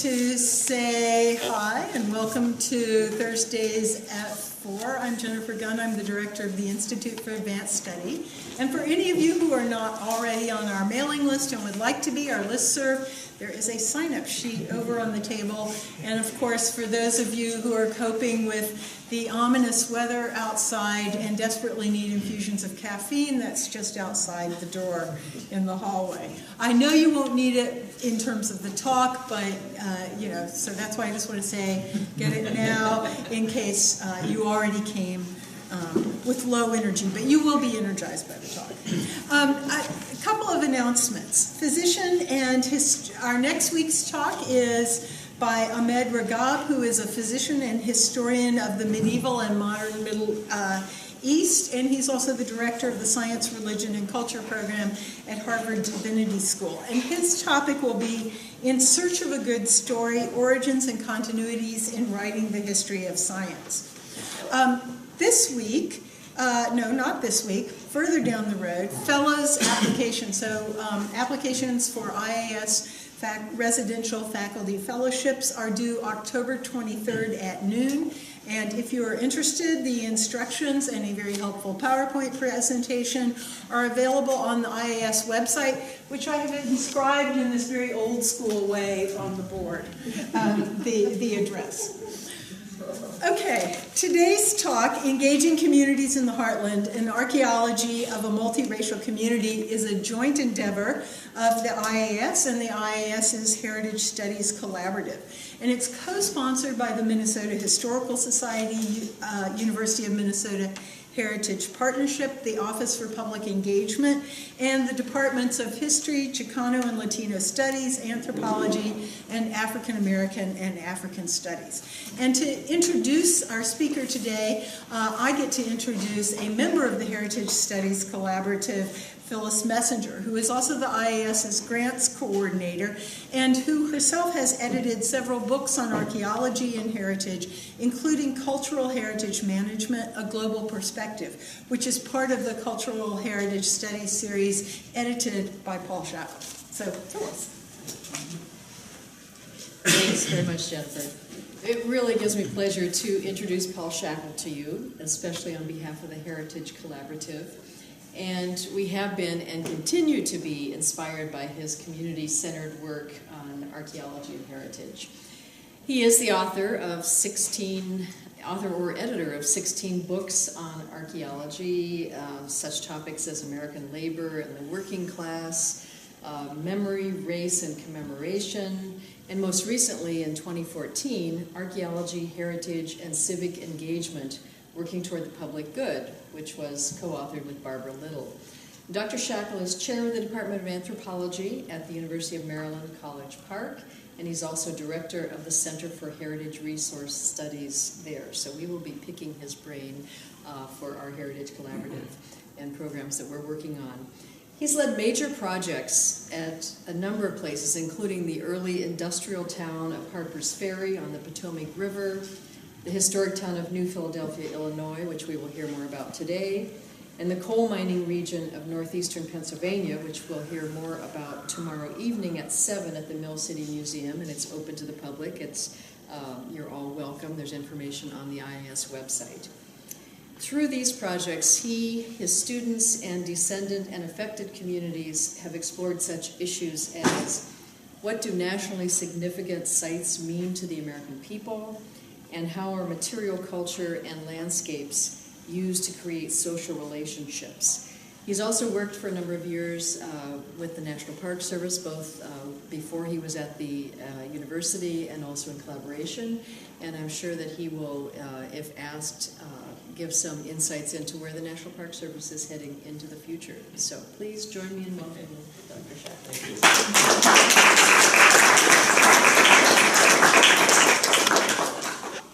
to say hi and welcome to Thursdays at 4. I'm Jennifer Gunn. I'm the director of the Institute for Advanced Study. And for any of you who are not already on our mailing list and would like to be, our listserv, there is a sign-up sheet over on the table. And of course, for those of you who are coping with the ominous weather outside and desperately need infusions of caffeine, that's just outside the door in the hallway. I know you won't need it in terms of the talk, but so that's why I just want to say, get it now in case you already came with low energy, but you will be energized by the talk. A couple of announcements. Our next week's talk is by Ahmed Ragab, who is a physician and historian of the medieval and modern Middle East, and he's also the director of the Science, Religion, and Culture program at Harvard Divinity School. And his topic will be In Search of a Good Story, Origins and Continuities in Writing the History of Science. This week, not this week, further down the road, fellows applications. So applications for IAS residential faculty fellowships are due October 23rd at noon. And if you are interested, the instructions and a very helpful PowerPoint presentation are available on the IAS website, which I have inscribed in this very old school way on the board, the address. Okay, today's talk, Engaging Communities in the Heartland, an Archaeology of a Multiracial Community, is a joint endeavor of the IAS and the IAS's Heritage Studies Collaborative. And it's co-sponsored by the Minnesota Historical Society, University of Minnesota Heritage Partnership, the Office for Public Engagement, and the Departments of History, Chicano and Latino Studies, Anthropology, and African American and African Studies. And to introduce our speaker today, I get to introduce a member of the Heritage Studies Collaborative, Phyllis Messenger, who is also the IAS's grants coordinator and who herself has edited several books on archaeology and heritage, including Cultural Heritage Management, A Global Perspective, which is part of the Cultural Heritage Studies series edited by Paul Shackel. So, Phyllis. Thanks very much, Jennifer. It really gives me pleasure to introduce Paul Shackel to you, especially on behalf of the Heritage Collaborative. And we have been and continue to be inspired by his community-centered work on archaeology and heritage. He is the author or editor of 16 books on archaeology, such topics as American labor and the working class, memory, race, and commemoration, and most recently in 2014, Archaeology, Heritage, and Civic Engagement, Working Toward the Public Good, which was co-authored with Barbara Little. Dr. Shackel is chair of the Department of Anthropology at the University of Maryland, College Park, and he's also director of the Center for Heritage Resource Studies there. So we will be picking his brain for our Heritage Collaborative and programs that we're working on. He's led major projects at a number of places, including the early industrial town of Harpers Ferry on the Potomac River, the historic town of New Philadelphia, Illinois, which we will hear more about today, and the coal mining region of northeastern Pennsylvania, which we'll hear more about tomorrow evening at 7 at the Mill City Museum, and it's open to the public. You're all welcome. There's information on the IAS website. Through these projects, he, his students, and descendant and affected communities have explored such issues as what do nationally significant sites mean to the American people, and how are material culture and landscapes used to create social relationships. He's also worked for a number of years with the National Park Service, both before he was at the university and also in collaboration, and I'm sure that he will, if asked, give some insights into where the National Park Service is heading into the future. So please join me in welcoming Dr. Shackel.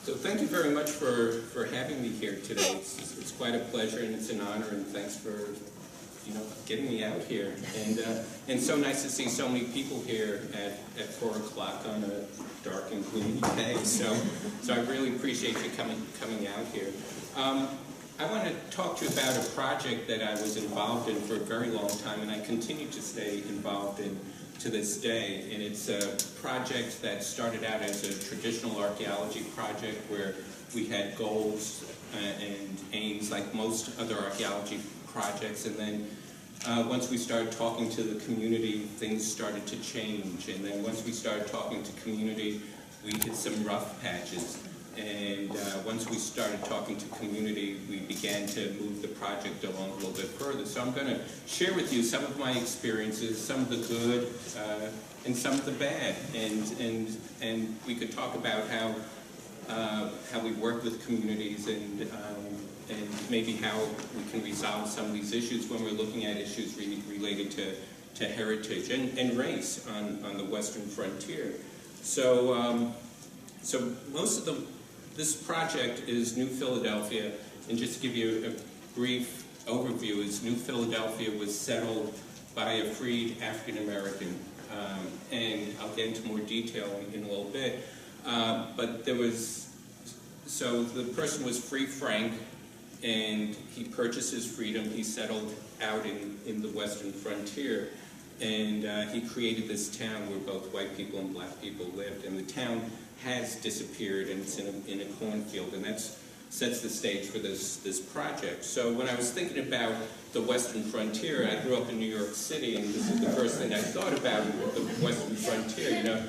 So thank you very much for having me here today. It's quite a pleasure and it's an honor, and thanks for getting me out here. And so nice to see so many people here at 4 o'clock on a dark and gloomy day. So I really appreciate you coming out here. I want to talk to you about a project that I was involved in for a very long time, and I continue to stay involved in to this day. And it's a project that started out as a traditional archaeology project where we had goals and aims like most other archaeology projects, and then once we started talking to the community, things started to change. And then once we started talking to community, we hit some rough patches. And once we started talking to community, we began to move the project along a little bit further. So I'm going to share with you some of my experiences, some of the good and some of the bad. And we could talk about how we work with communities and maybe how we can resolve some of these issues when we're looking at issues related to heritage and race on the Western frontier. So most of this project is New Philadelphia, and just to give you a brief overview, is New Philadelphia was settled by a freed African American, and I'll get into more detail in a little bit. But so the person was Free Frank, and he purchased his freedom. He settled out in the Western frontier, and he created this town where both white people and black people lived. And the town has disappeared, and it's in a cornfield, and that sets the stage for this project. So when I was thinking about the Western frontier, I grew up in New York City, and this is the first thing I thought about, the Western frontier. You know,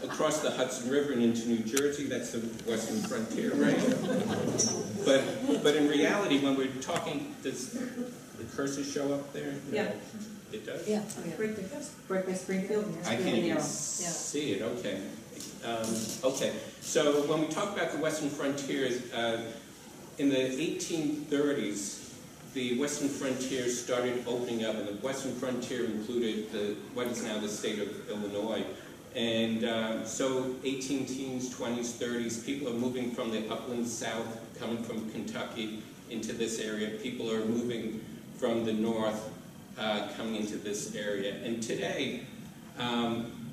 across the Hudson River and into New Jersey, that's the Western frontier, right? But in reality, when we're talking, does the cursor show up there? Yeah. It does? Yeah. Right by Springfield. I can't even see it. Okay. Okay. So when we talk about the Western frontier, in the 1830s, the Western frontier started opening up, and the Western frontier included what is now the state of Illinois. And so 18 teens, 20s, 30s, people are moving from the upland south, coming from Kentucky into this area. People are moving from the north, coming into this area. And today,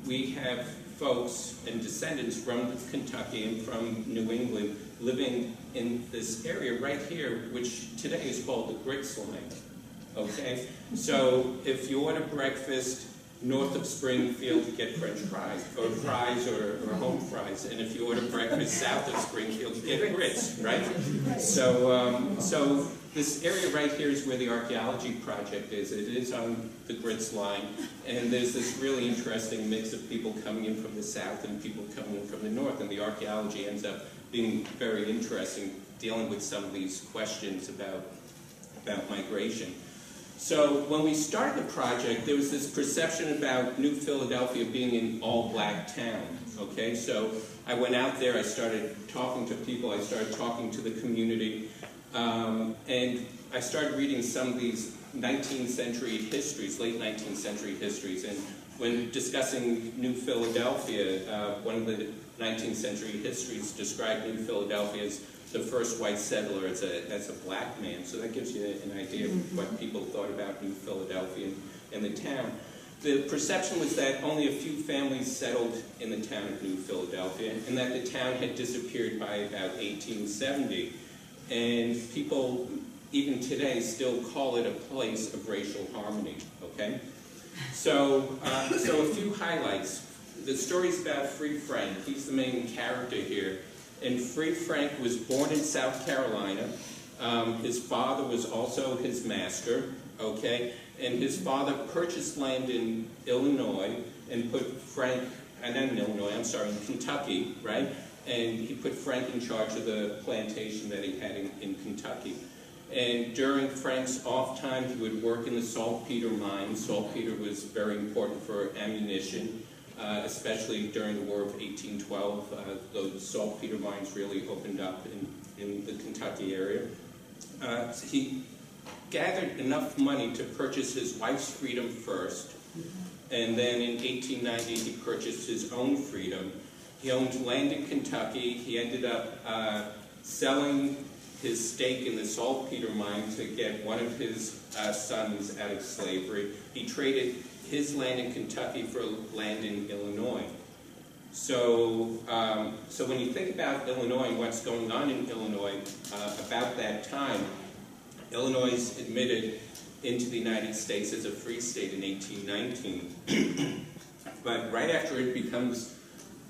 we have folks and descendants from Kentucky and from New England living in this area right here, which today is called the Griggsville. Okay? So if you order breakfast north of Springfield, you get French fries, or home fries. And if you order breakfast south of Springfield, you get grits, right? So this area right here is where the archaeology project is. It is on the grits line, and there's this really interesting mix of people coming in from the south and people coming in from the north, and the archaeology ends up being very interesting, dealing with some of these questions about migration. So when we started the project, there was this perception about New Philadelphia being an all-black town, okay? So I went out there, I started talking to people, I started talking to the community, and I started reading some of these 19th century histories, late 19th century histories, and when discussing New Philadelphia, one of the 19th century histories described New Philadelphia as the first white settler as a black man. So that gives you an idea of what people thought about New Philadelphia and the town. The perception was that only a few families settled in the town of New Philadelphia, and that the town had disappeared by about 1870. And people, even today, still call it a place of racial harmony, okay? So a few highlights. The story's about Free Frank. He's the main character here. And Free Frank was born in South Carolina. His father was also his master, okay? And his father purchased land in Illinois and put Frank, not in Illinois, I'm sorry, in Kentucky, right? And he put Frank in charge of the plantation that he had in Kentucky. And during Frank's off time, he would work in the saltpeter mine. Saltpeter was very important for ammunition, especially during the War of 1812. Those saltpeter mines really opened up in the Kentucky area. He gathered enough money to purchase his wife's freedom first, and then in 1890 he purchased his own freedom. He owned land in Kentucky. He ended up selling his stake in the saltpeter mine to get one of his sons out of slavery. He traded his land in Kentucky for land in Illinois. So when you think about Illinois and what's going on in Illinois, about that time, Illinois is admitted into the United States as a free state in 1819. But right after it becomes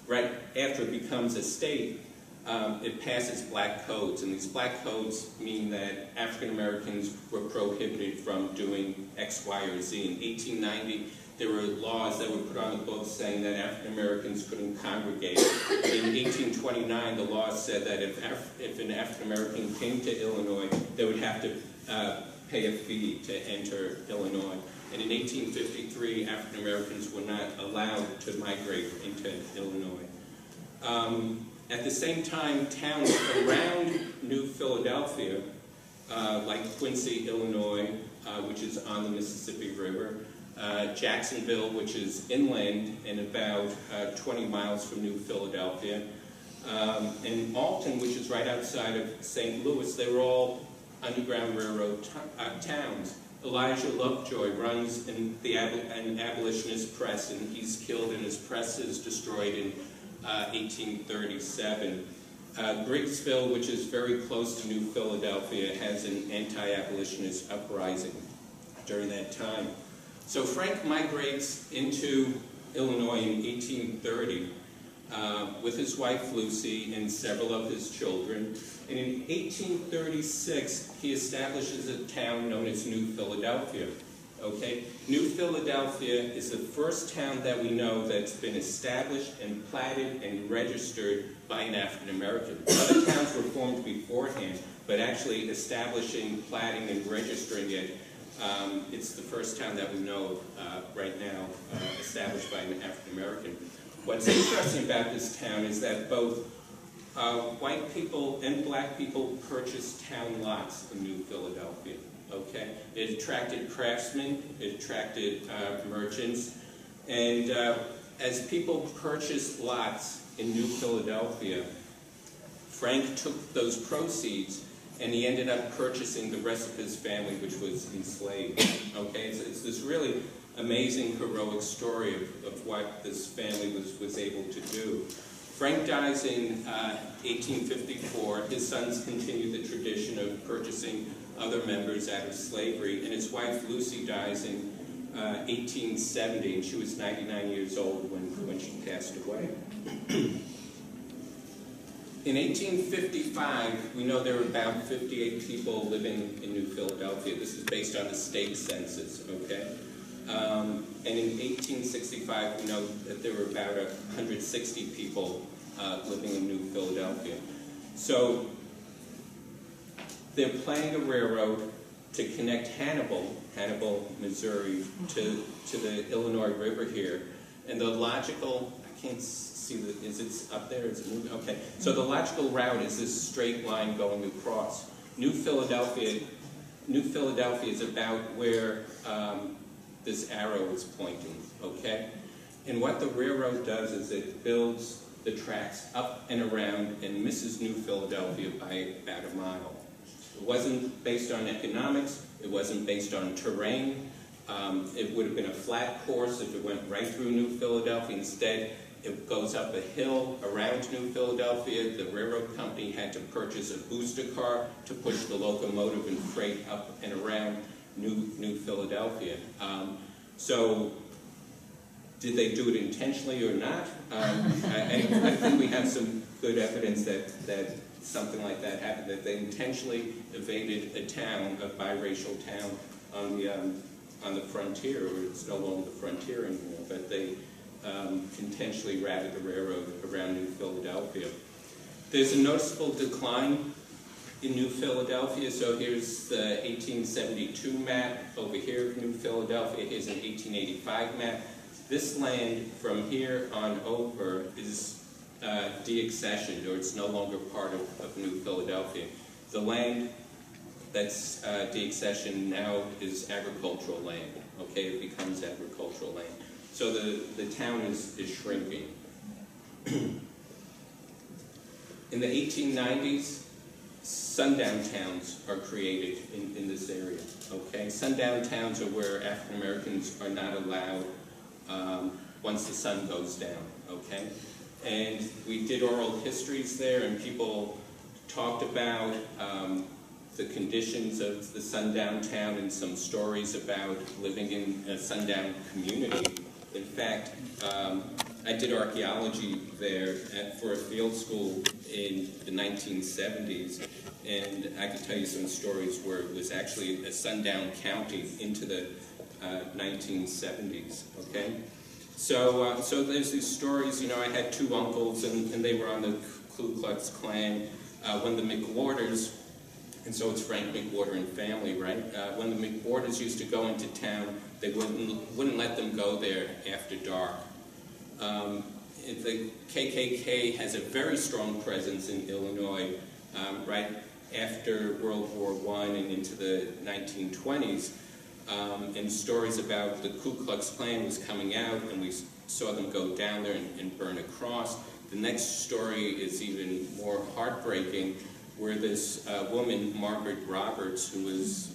a state, it passes black codes, and these black codes mean that African Americans were prohibited from doing X, Y, or Z. In 1890, there were laws that were put on the books saying that African Americans couldn't congregate. In 1829, the law said that if an African American came to Illinois, they would have to pay a fee to enter Illinois. And in 1853, African Americans were not allowed to migrate into Illinois. At the same time, towns around New Philadelphia, like Quincy, Illinois, which is on the Mississippi River, Jacksonville, which is inland and about 20 miles from New Philadelphia, and Alton, which is right outside of St. Louis, they were all Underground Railroad towns. Elijah Lovejoy runs an abolitionist press, and he's killed and his press is destroyed in 1837. Griggsville, which is very close to New Philadelphia, has an anti-abolitionist uprising during that time. So Frank migrates into Illinois in 1830 with his wife Lucy and several of his children. And in 1836, he establishes a town known as New Philadelphia. Okay? New Philadelphia is the first town that we know that's been established and platted and registered by an African American. Other towns were formed beforehand, but actually establishing, platting, and registering it, it's the first town that we know right now established by an African American. What's interesting about this town is that both white people and black people purchased town lots in New Philadelphia. Okay, it attracted craftsmen, it attracted merchants, and as people purchased lots in New Philadelphia, Frank took those proceeds and he ended up purchasing the rest of his family, which was enslaved. Okay, so it's this really amazing, heroic story of what this family was able to do. Frank dies in 1854. His sons continue the tradition of purchasing other members out of slavery, and his wife Lucy dies in 1870, and she was 99 years old when she passed away. In 1855, we know there were about 58 people living in New Philadelphia. This is based on the state census, okay? And in 1865, we know that there were about 160 people living in New Philadelphia. So they're planning a railroad to connect Hannibal, Missouri, to the Illinois River here. And the logical, I can't see, is it up there? Is it moving? Okay. So the logical route is this straight line going across. New Philadelphia is about where this arrow is pointing, okay? And what the railroad does is it builds the tracks up and around and misses New Philadelphia by about a mile. It wasn't based on economics, it wasn't based on terrain. It would have been a flat course if it went right through New Philadelphia. Instead, it goes up a hill around New Philadelphia. The railroad company had to purchase a booster car to push the locomotive and freight up and around New Philadelphia. So, did they do it intentionally or not? I think we have some good evidence that something like that happened, that they intentionally evaded a town, a biracial town on the frontier, or it's no longer the frontier anymore, but they intentionally routed the railroad around New Philadelphia. There's a noticeable decline in New Philadelphia. So here's the 1872 map over here of New Philadelphia. Here's an 1885 map. This land from here on over is deaccessioned, or it's no longer part of New Philadelphia. The land that's deaccessioned now is agricultural land. Okay, it becomes agricultural land. So the town is shrinking. In the 1890s, sundown towns are created in this area, okay? Sundown towns are where African Americans are not allowed once the sun goes down, okay? And we did oral histories there, and people talked about the conditions of the sundown town and some stories about living in a sundown community. In fact, I did archaeology there for a field school in the 1970s, and I could tell you some stories where it was actually a sundown county into the 1970s, okay? So there's these stories. You know, I had two uncles, and they were on the Ku Klux Klan. When the McWhorters, and so it's Frank McWhorter and family, right? When the McWhorters used to go into town, they wouldn't let them go there after dark. The KKK has a very strong presence in Illinois right after World War I and into the 1920s. And stories about the Ku Klux Klan was coming out, and we saw them go down there and burn a cross. The next story is even more heartbreaking, where this woman, Margaret Roberts, who was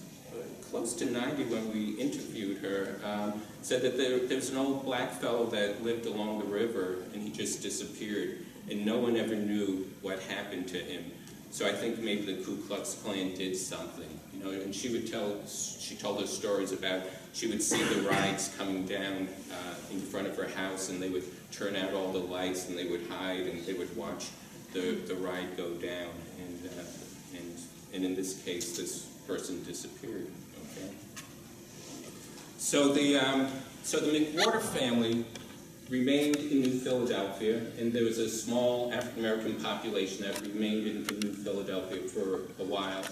close to 90 when we interviewed her, said that there's an old black fellow that lived along the river, and he just disappeared, and no one ever knew what happened to him. So I think maybe the Ku Klux Klan did something, you know. And she told us stories about, she would see the rides coming down in front of her house, and they would turn out all the lights, and they would hide, and they would watch the ride go down. And in this case, this person disappeared. Okay. So the McWhorter family remained in New Philadelphia, and there was a small African-American population that remained in New Philadelphia for a while.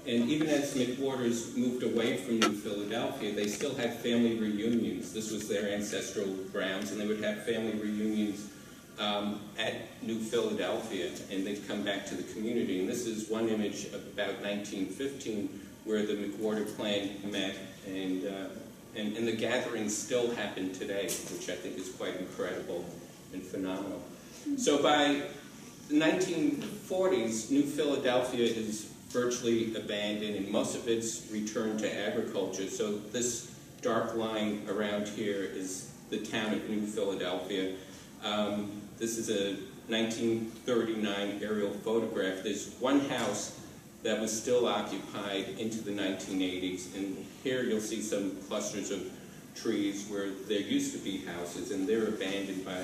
And even as the McWhorters moved away from New Philadelphia, they still had family reunions. This was their ancestral grounds, and they would have family reunions at New Philadelphia, and they'd come back to the community. And this is one image of about 1915 where the McWhorter clan met, and the gatherings still happen today, which I think is quite incredible and phenomenal. So by the 1940s, New Philadelphia is virtually abandoned, and most of it's returned to agriculture. So this dark line around here is the town of New Philadelphia. This is a 1939 aerial photograph. There's one house that was still occupied into the 1980s, and here you'll see some clusters of trees where there used to be houses, and they're abandoned by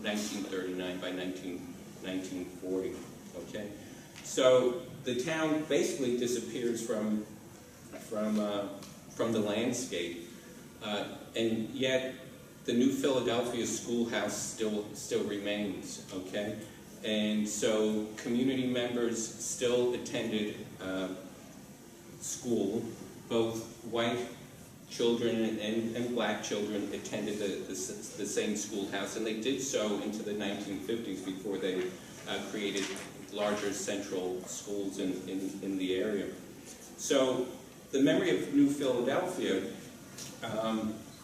1939, by 1940, okay? So the town basically disappears from the landscape, and yet the New Philadelphia schoolhouse still remains, okay? And so community members still attended school. Both white children and black children attended the same schoolhouse, and they did so into the 1950s before they created larger central schools in the area. So the memory of New Philadelphia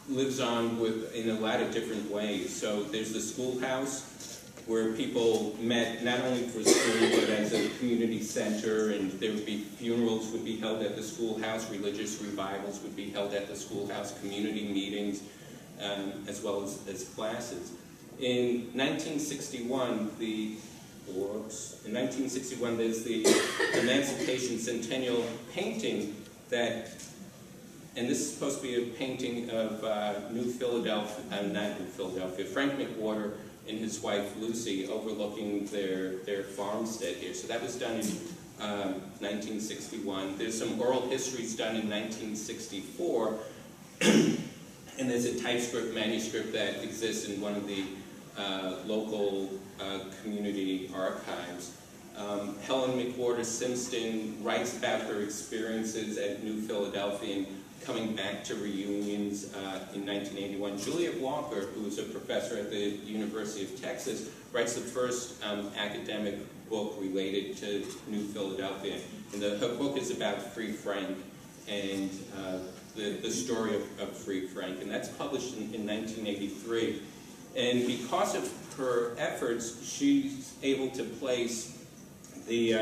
lives on in a lot of different ways. So there's the schoolhouse, where people met not only for school but as a community center, and there would be funerals would be held at the schoolhouse, religious revivals would be held at the schoolhouse, community meetings, as well as classes. In 1961, there's the Emancipation Centennial painting that, and this is supposed to be a painting of Frank McWhorter and his wife Lucy overlooking their farmstead here. So that was done in 1961. There's some oral histories done in 1964, and there's a typescript manuscript that exists in one of the local community archives. Helen McWhorter Simpson writes about her experiences at New Philadelphia and coming back to reunions in 1981. Juliet Walker, who was a professor at the University of Texas, writes the first academic book related to New Philadelphia. And her book is about Free Frank and the story of Free Frank. And that's published in 1983. And because of her efforts, she's able to place the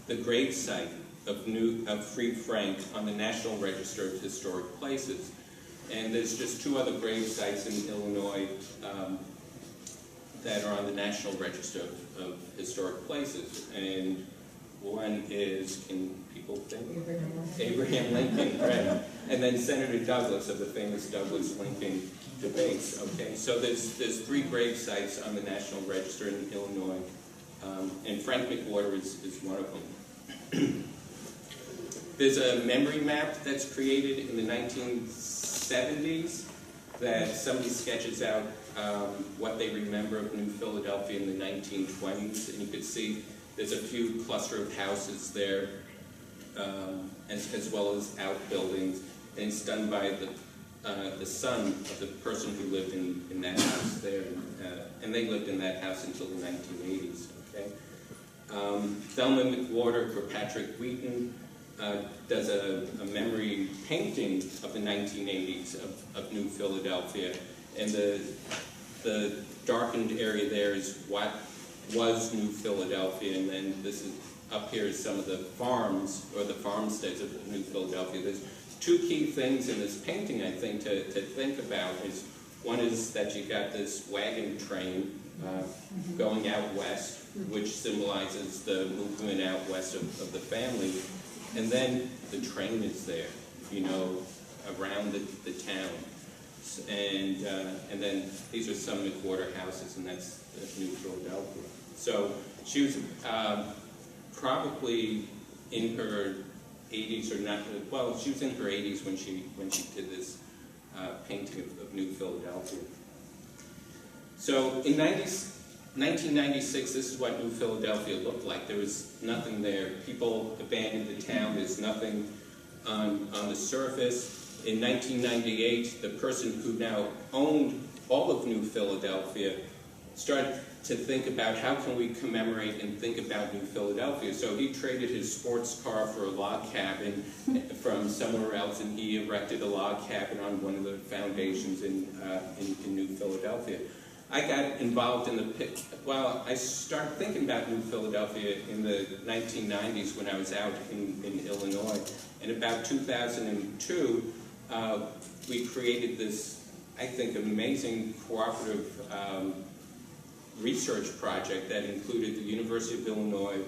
gravesite of Free Frank on the National Register of Historic Places. And there's just two other grave sites in Illinois that are on the National Register of Historic Places. And one is, can people think? Abraham Lincoln, right. And then Senator Douglas, of the famous Douglas-Lincoln debates. Okay, so there's 3 grave sites on the National Register in Illinois, and Frank McWhorter is one of them. There's a memory map that's created in the 1970s that somebody sketches out what they remember of New Philadelphia in the 1920s, and you can see there's a few cluster of houses there, as well as outbuildings, and it's done by the son of the person who lived in that house there, and they lived in that house until the 1980s. Okay, Thelma McWhorter for Patrick Wheaton does a memory painting of the 1980s of New Philadelphia, and the darkened area there is what was New Philadelphia, and then this is up here is some of the farms or the farmsteads of New Philadelphia. There's 2 key things in this painting, I think, to think about. One is that you got this wagon train going out west, which symbolizes the movement out west of the family, and then the train is there, you know, around the town. And then these are some McWhorter houses, and that's New Philadelphia. So she was probably in her 80s or not. Well, she was in her 80s when she did this painting of New Philadelphia. So in 1996, this is what New Philadelphia looked like. There was nothing there. People abandoned the town. There's nothing on the surface. In 1998, the person who now owned all of New Philadelphia started to think about how can we commemorate and think about New Philadelphia. So he traded his sports car for a log cabin from somewhere else, and he erected a log cabin on one of the foundations in New Philadelphia. I got involved in I started thinking about New Philadelphia in the 1990s when I was out in Illinois. In about 2002, we created this, I think, amazing cooperative research project that included the University of Illinois,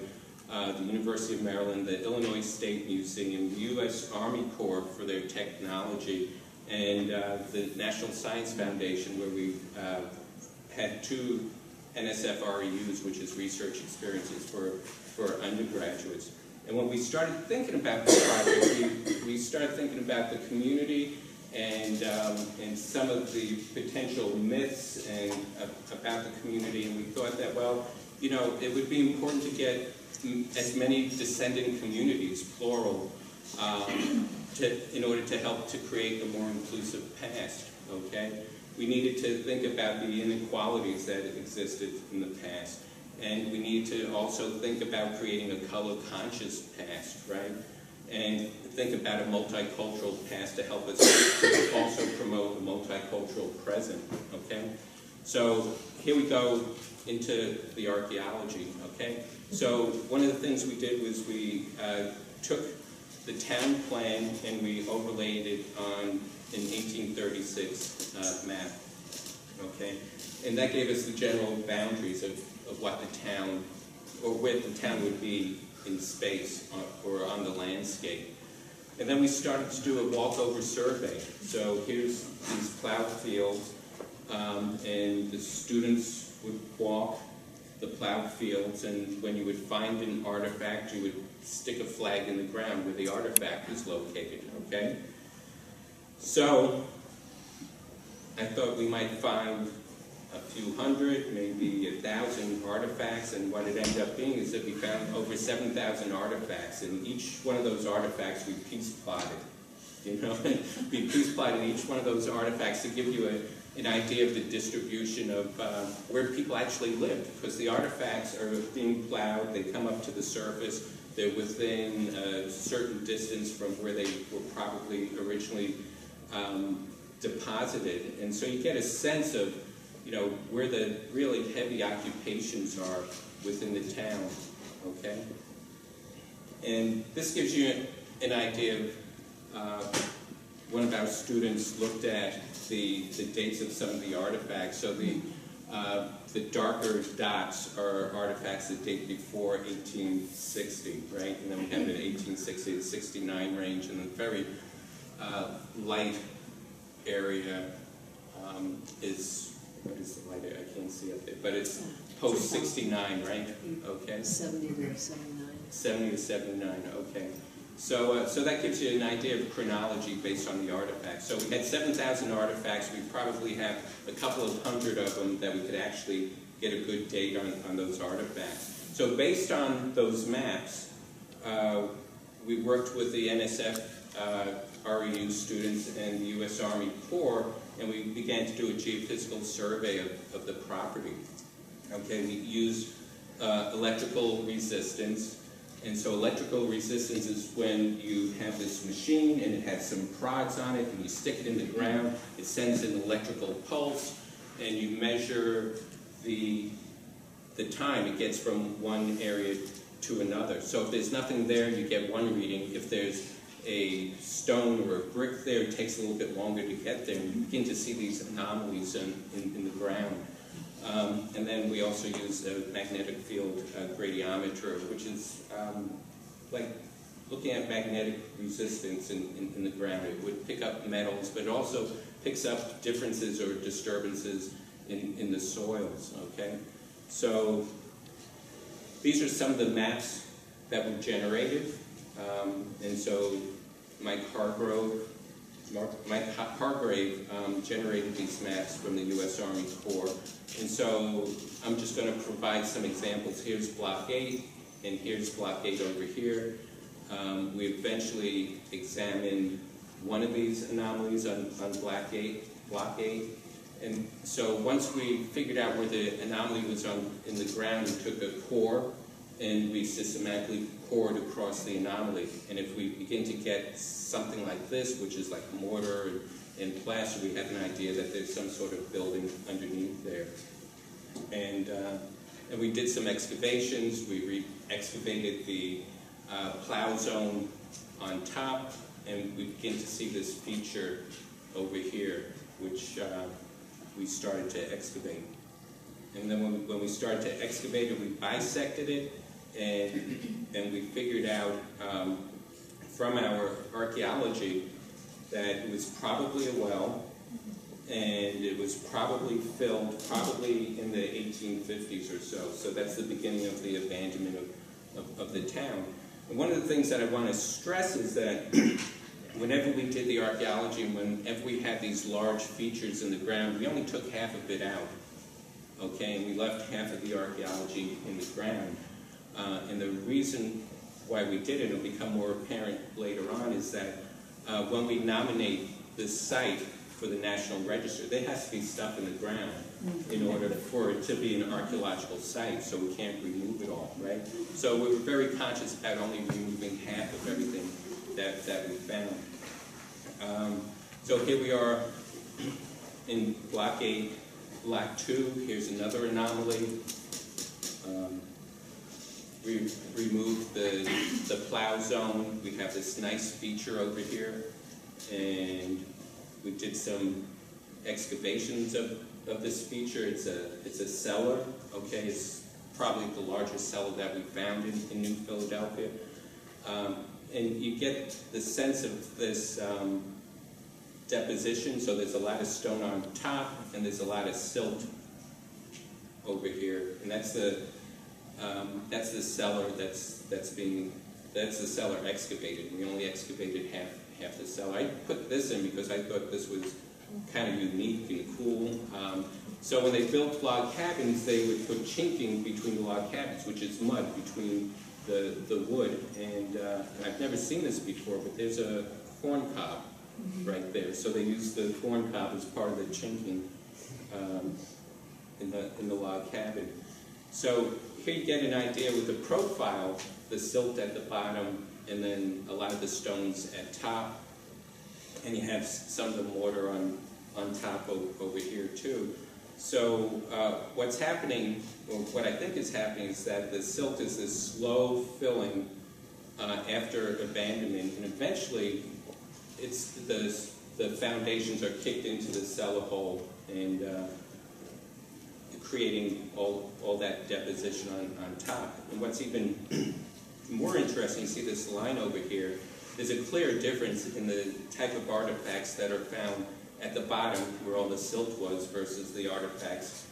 the University of Maryland, the Illinois State Museum, the U.S. Army Corps for their technology, and the National Science Foundation, where we had 2 NSF REUs, which is Research Experiences for undergraduates. And when we started thinking about this project, we started thinking about the community and some of the potential myths and about the community, and we thought that, well, you know, it would be important to get as many descendant communities, plural, in order to help to create a more inclusive past, okay? We needed to think about the inequalities that existed in the past. And we need to also think about creating a color-conscious past, right? And think about a multicultural past to help us to also promote a multicultural present, okay? So here we go into the archaeology, okay? So one of the things we did was we took the town plan and we overlaid it on an 1836 map, okay? And that gave us the general boundaries of what the town, or where the town would be in space or on the landscape. And then we started to do a walkover survey. So here's these plowed fields, and the students would walk the plowed fields, and when you would find an artifact, you would stick a flag in the ground where the artifact is located, okay? So I thought we might find a few hundred, maybe 1,000 artifacts, and what it ended up being is that we found over 7,000 artifacts, and each one of those artifacts we piece plotted. You know, we piece plotted each one of those artifacts to give you an idea of the distribution of where people actually lived, because the artifacts are being plowed, they come up to the surface, they're within a certain distance from where they were probably originally deposited, and so you get a sense of, you know, where the really heavy occupations are within the town, okay? And this gives you an idea of, one of our students looked at the dates of some of the artifacts. So the darker dots are artifacts that date before 1860, right? And then we have the 1860 to 69 range, and the very light area is, what is the lighter? I can't see up there, but it's post 69, right? Okay. 70 to 79. 70 to 79, okay. So that gives you an idea of chronology based on the artifacts. So we had 7,000 artifacts. We probably have a couple of hundred of them that we could actually get a good date on those artifacts. So based on those maps, we worked with the NSF REU students and the U.S. Army Corps, and we began to do a geophysical survey of the property. Okay, we used electrical resistance. And so electrical resistance is when you have this machine and it has some prods on it and you stick it in the ground, it sends an electrical pulse, and you measure the time it gets from one area to another. So if there's nothing there, you get one reading. If there's a stone or a brick there, it takes a little bit longer to get there. You begin to see these anomalies in the ground. And then we also use a magnetic field gradiometer, which is like looking at magnetic resistance in the ground. It would pick up metals, but it also picks up differences or disturbances in the soils, okay? So these are some of the maps that were generated. And so Mike Hargrave generated these maps from the U.S. Army Corps. And so I'm just going to provide some examples. Here's Block 8, and here's Block 8 over here. We eventually examined one of these anomalies on Block 8. And so once we figured out where the anomaly was in the ground, we took a core and we systematically cored across the anomaly. And if we begin to get something like this, which is like mortar and plaster, we have an idea that there's some sort of building underneath there. And we did some excavations. We re-excavated the plow zone on top, and we begin to see this feature over here, which we started to excavate. And then when we started to excavate it, we bisected it, and we figured out from our archaeology that it was probably a well, and it was probably filled probably in the 1850s or so. So that's the beginning of the abandonment of the town. And one of the things that I want to stress is that whenever we did the archaeology and whenever we had these large features in the ground, we only took half of it out, okay, and we left half of the archaeology in the ground. And the reason why we did it, it'll become more apparent later on, is that when we nominate this site for the National Register, there has to be stuff in the ground in order for it to be an archaeological site, so we can't remove it all, right? So we were very conscious about only removing half of everything that we found. So here we are in Block 8, Block 2. Here's another anomaly. We removed the plow zone. We have this nice feature over here, and we did some excavations of this feature. It's a cellar, okay? It's probably the largest cellar that we found in New Philadelphia. And you get the sense of this deposition, so there's a lot of stone on top, and there's a lot of silt over here, and that's the cellar that's the cellar excavated. We only excavated half the cellar. I put this in because I thought this was kind of unique and cool. So when they built log cabins, they would put chinking between the log cabins, which is mud between the wood. And I've never seen this before, but there's a corn cob right there. So they used the corn cob as part of the chinking in the log cabin. So here you get an idea with the profile, the silt at the bottom, and then a lot of the stones at top, and you have some of the mortar on top over here too. So what's happening, or what I think is happening, is that the silt is this slow filling after abandonment, and eventually it's the foundations are kicked into the cellar hole and creating all that deposition on top. And what's even more interesting, you see this line over here, there's a clear difference in the type of artifacts that are found at the bottom, where all the silt was, versus the artifacts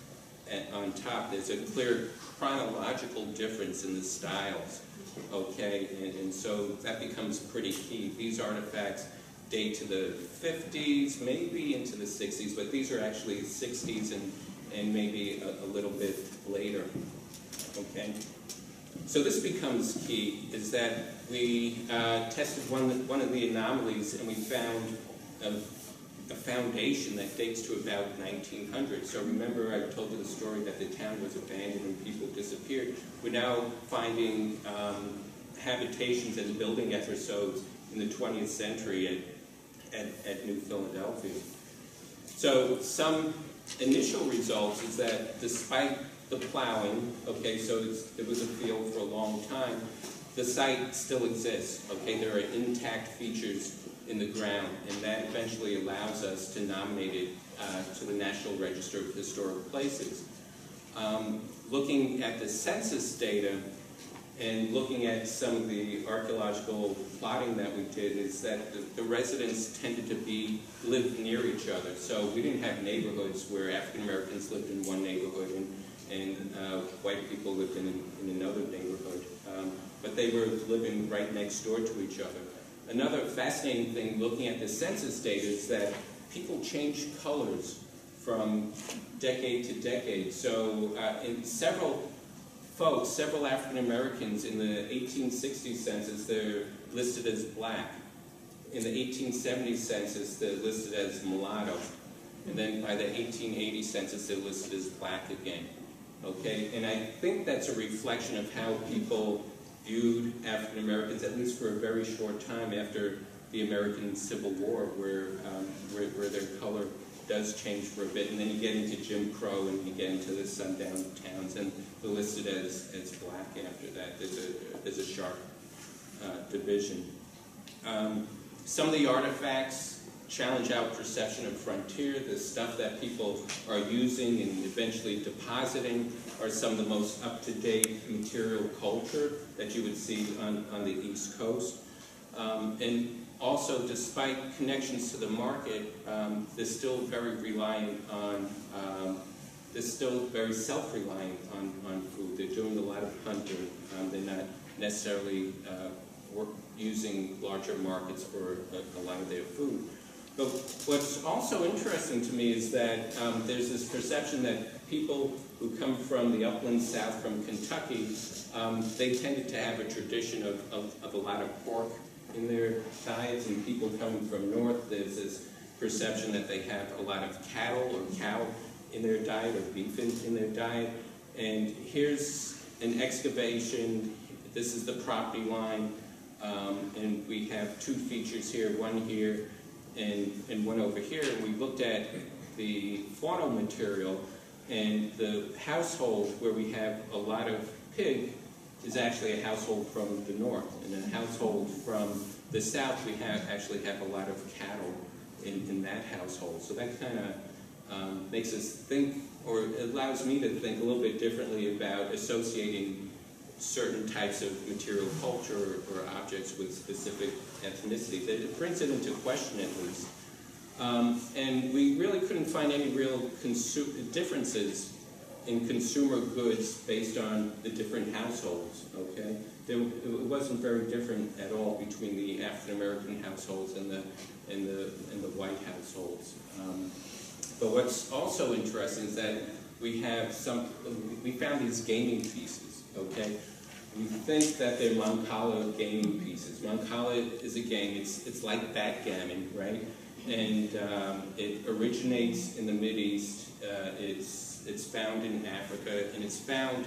on top, there's a clear chronological difference in the styles, okay? And so that becomes pretty key. These artifacts date to the 50s, maybe into the 60s, but these are actually 60s and maybe a little bit later, okay? So this becomes key, is that we tested one of the anomalies, and we found a foundation that dates to about 1900. So remember, I told you the story that the town was abandoned and people disappeared. We're now finding habitations and building episodes in the 20th century at New Philadelphia. So some initial results is that despite the plowing, okay, so it was a field for a long time, the site still exists, okay? There are intact features in the ground, and that eventually allows us to nominate it to the National Register of Historic Places. Looking at the census data and looking at some of the archaeological plotting that we did, is that the residents tended to live near each other. So we didn't have neighborhoods where African Americans lived in one neighborhood and white people lived in another neighborhood, but they were living right next door to each other. Another fascinating thing looking at the census data is that people change colors from decade to decade. So in several African Americans in the 1860 census, they're listed as black. In the 1870 census, they're listed as mulatto. And then by the 1880 census, they're listed as black again. Okay, and I think that's a reflection of how people viewed African Americans, at least for a very short time after the American Civil War, where their color does change for a bit, and then you get into Jim Crow and you get into the sundown towns, and they're listed as black after that. There's a sharp division. Some of the artifacts challenge our perception of frontier. The stuff that people are using and eventually depositing are some of the most up-to-date material culture that you would see on the East Coast. And also, despite connections to the market, they're still very reliant on, they're still very self-reliant on food. They're doing a lot of hunting. They're not necessarily using larger markets for a lot of their food. But what's also interesting to me is that there's this perception that people who come from the upland south, from Kentucky, they tended to have a tradition of a lot of pork in their diets, and people coming from north, there's this perception that they have a lot of cattle or cow in their diet, or beef in their diet. And here's an excavation. This is the property line, and we have two features here, one here and one over here. And we looked at the faunal material, and the household where we have a lot of pig is actually a household from the north, and a household from the south we actually have a lot of cattle in that household. So that kind of makes us think, or allows me to think a little bit differently about associating certain types of material culture or objects with specific ethnicities. It brings it into question, at least. And we really couldn't find any real differences in consumer goods based on the different households, okay? It wasn't very different at all between the African-American households and the white households. But what's also interesting is that we found these gaming pieces, okay? We think that they're Mancala gaming pieces. Mancala is a game, it's like backgammon, right? And it originates in the Mideast. It's found in Africa, and it's found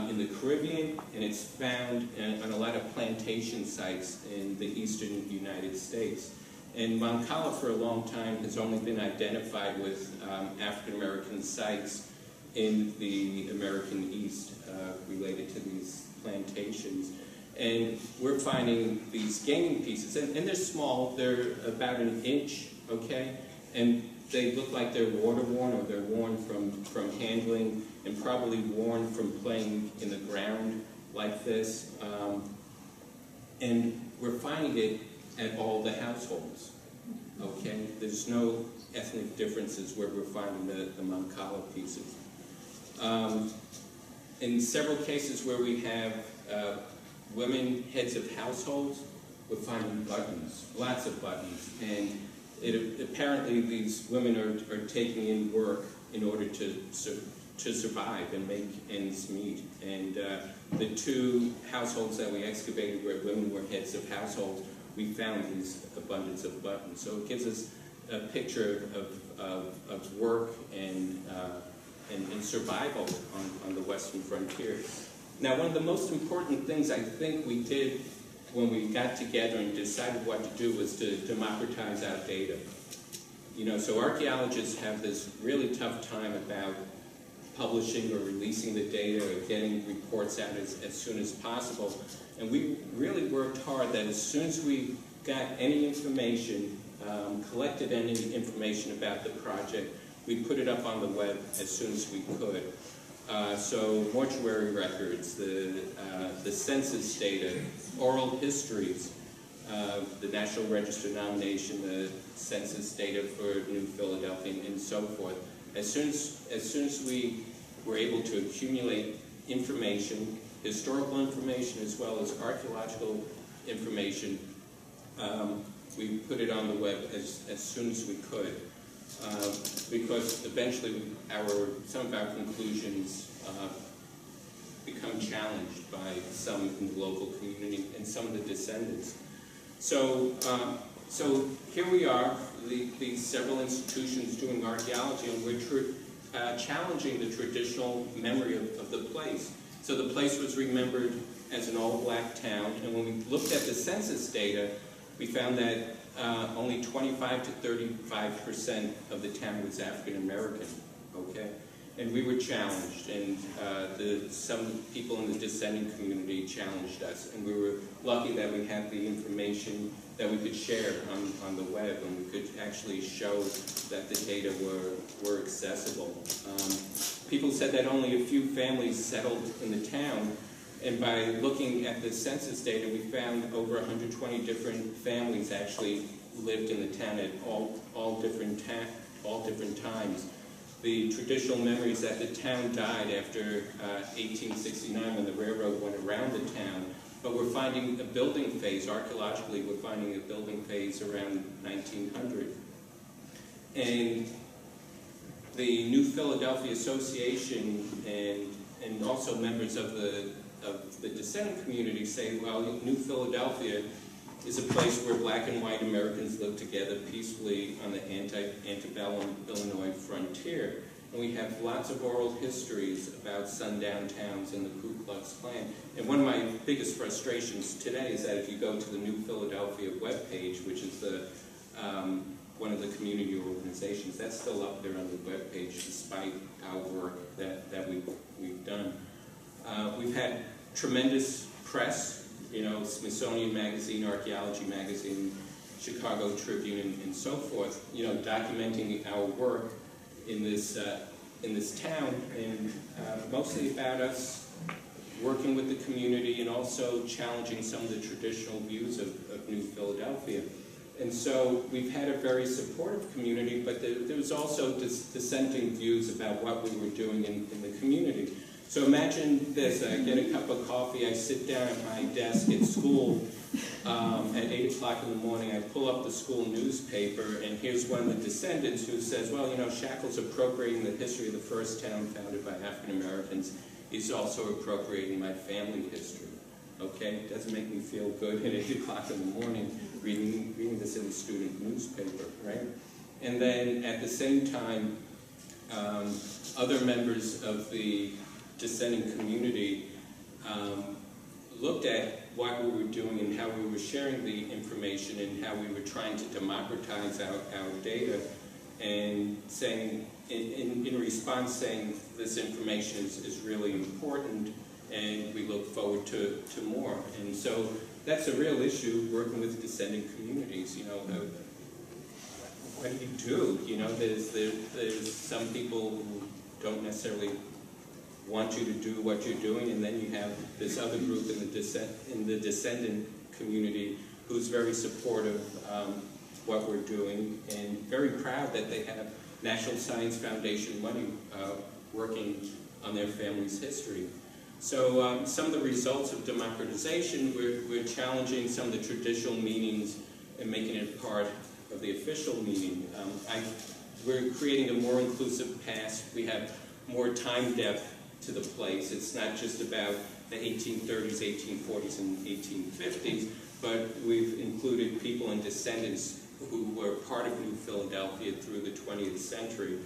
in the Caribbean, and it's found on a lot of plantation sites in the eastern United States. And Mancala, for a long time, has only been identified with African-American sites in the American East related to these plantations. And we're finding these gaming pieces, and they're small, they're about an inch, okay? And they look like they're water-worn, or they're worn from handling, and probably worn from playing in the ground like this. And we're finding it at all the households, okay? There's no ethnic differences where we're finding the Mancala pieces. In several cases where we have women heads of households, we're finding buttons, lots of buttons, and apparently these women are taking in work in order to survive and make ends meet. And the two households that we excavated where women were heads of households, we found these abundance of buttons. So it gives us a picture of work and survival on the Western frontier. Now, one of the most important things I think we did when we got together and decided what to do was to democratize our data. You know, so archaeologists have this really tough time about publishing or releasing the data or getting reports out as soon as possible. And we really worked hard that as soon as we got any information, collected any information about the project, we put it up on the web as soon as we could. So mortuary records, the census data, oral histories, the National Register nomination, the census data for New Philadelphia, and so forth. As soon as we were able to accumulate information, historical information as well as archaeological information, we put it on the web as soon as we could. Because eventually some of our conclusions become challenged by some in the local community and some of the descendants. So here we are, these several institutions doing archaeology, and we're challenging the traditional memory of the place. So the place was remembered as an all-black town, and when we looked at the census data, we found that only 25 to 35% of the town was African American, okay? And we were challenged, and some people in the descending community challenged us, and we were lucky that we had the information that we could share on the web, and we could actually show that the data were accessible. People said that only a few families settled in the town, and by looking at the census data, we found over 120 different families actually lived in the town at all different times. The traditional memories that the town died after 1869 when the railroad went around the town, but we're finding a building phase, archaeologically we're finding a building phase around 1900. And the New Philadelphia Association and also members of the descendant community say, well, New Philadelphia is a place where black and white Americans live together peacefully on the antebellum Illinois frontier. And we have lots of oral histories about sundown towns and the Ku Klux Klan. And one of my biggest frustrations today is that if you go to the New Philadelphia webpage, which is one of the community organizations, that's still up there on the webpage despite our work that we've done. We've had tremendous press, you know, Smithsonian Magazine, Archaeology Magazine, Chicago Tribune, and so forth, you know, documenting our work in this town, and mostly about us working with the community and also challenging some of the traditional views of New Philadelphia. And so we've had a very supportive community, but there was also dissenting views about what we were doing in the community. So imagine this, I get a cup of coffee, I sit down at my desk at school at 8 o'clock in the morning, I pull up the school newspaper, and here's one of the descendants who says, well, you know, Shackel's appropriating the history of the first town founded by African Americans. He's also appropriating my family history. Okay, it doesn't make me feel good at 8 o'clock in the morning reading this in the student newspaper, right? And then at the same time, other members of the descending community looked at what we were doing and how we were sharing the information and how we were trying to democratize our data, and saying, in response, saying this information is really important and we look forward to more. And so that's a real issue working with descending communities. You know, what do you do? You know, there's some people who don't necessarily want you to do what you're doing, and then you have this other group in the descendant community who's very supportive. what we're doing, and very proud that they have National Science Foundation money working on their family's history. So some of the results of democratization, we're challenging some of the traditional meanings and making it part of the official meaning. We're creating a more inclusive past. We have more time depth to the place. It's not just about the 1830s, 1840s, and 1850s, but we've included people and descendants who were part of New Philadelphia through the 20th century.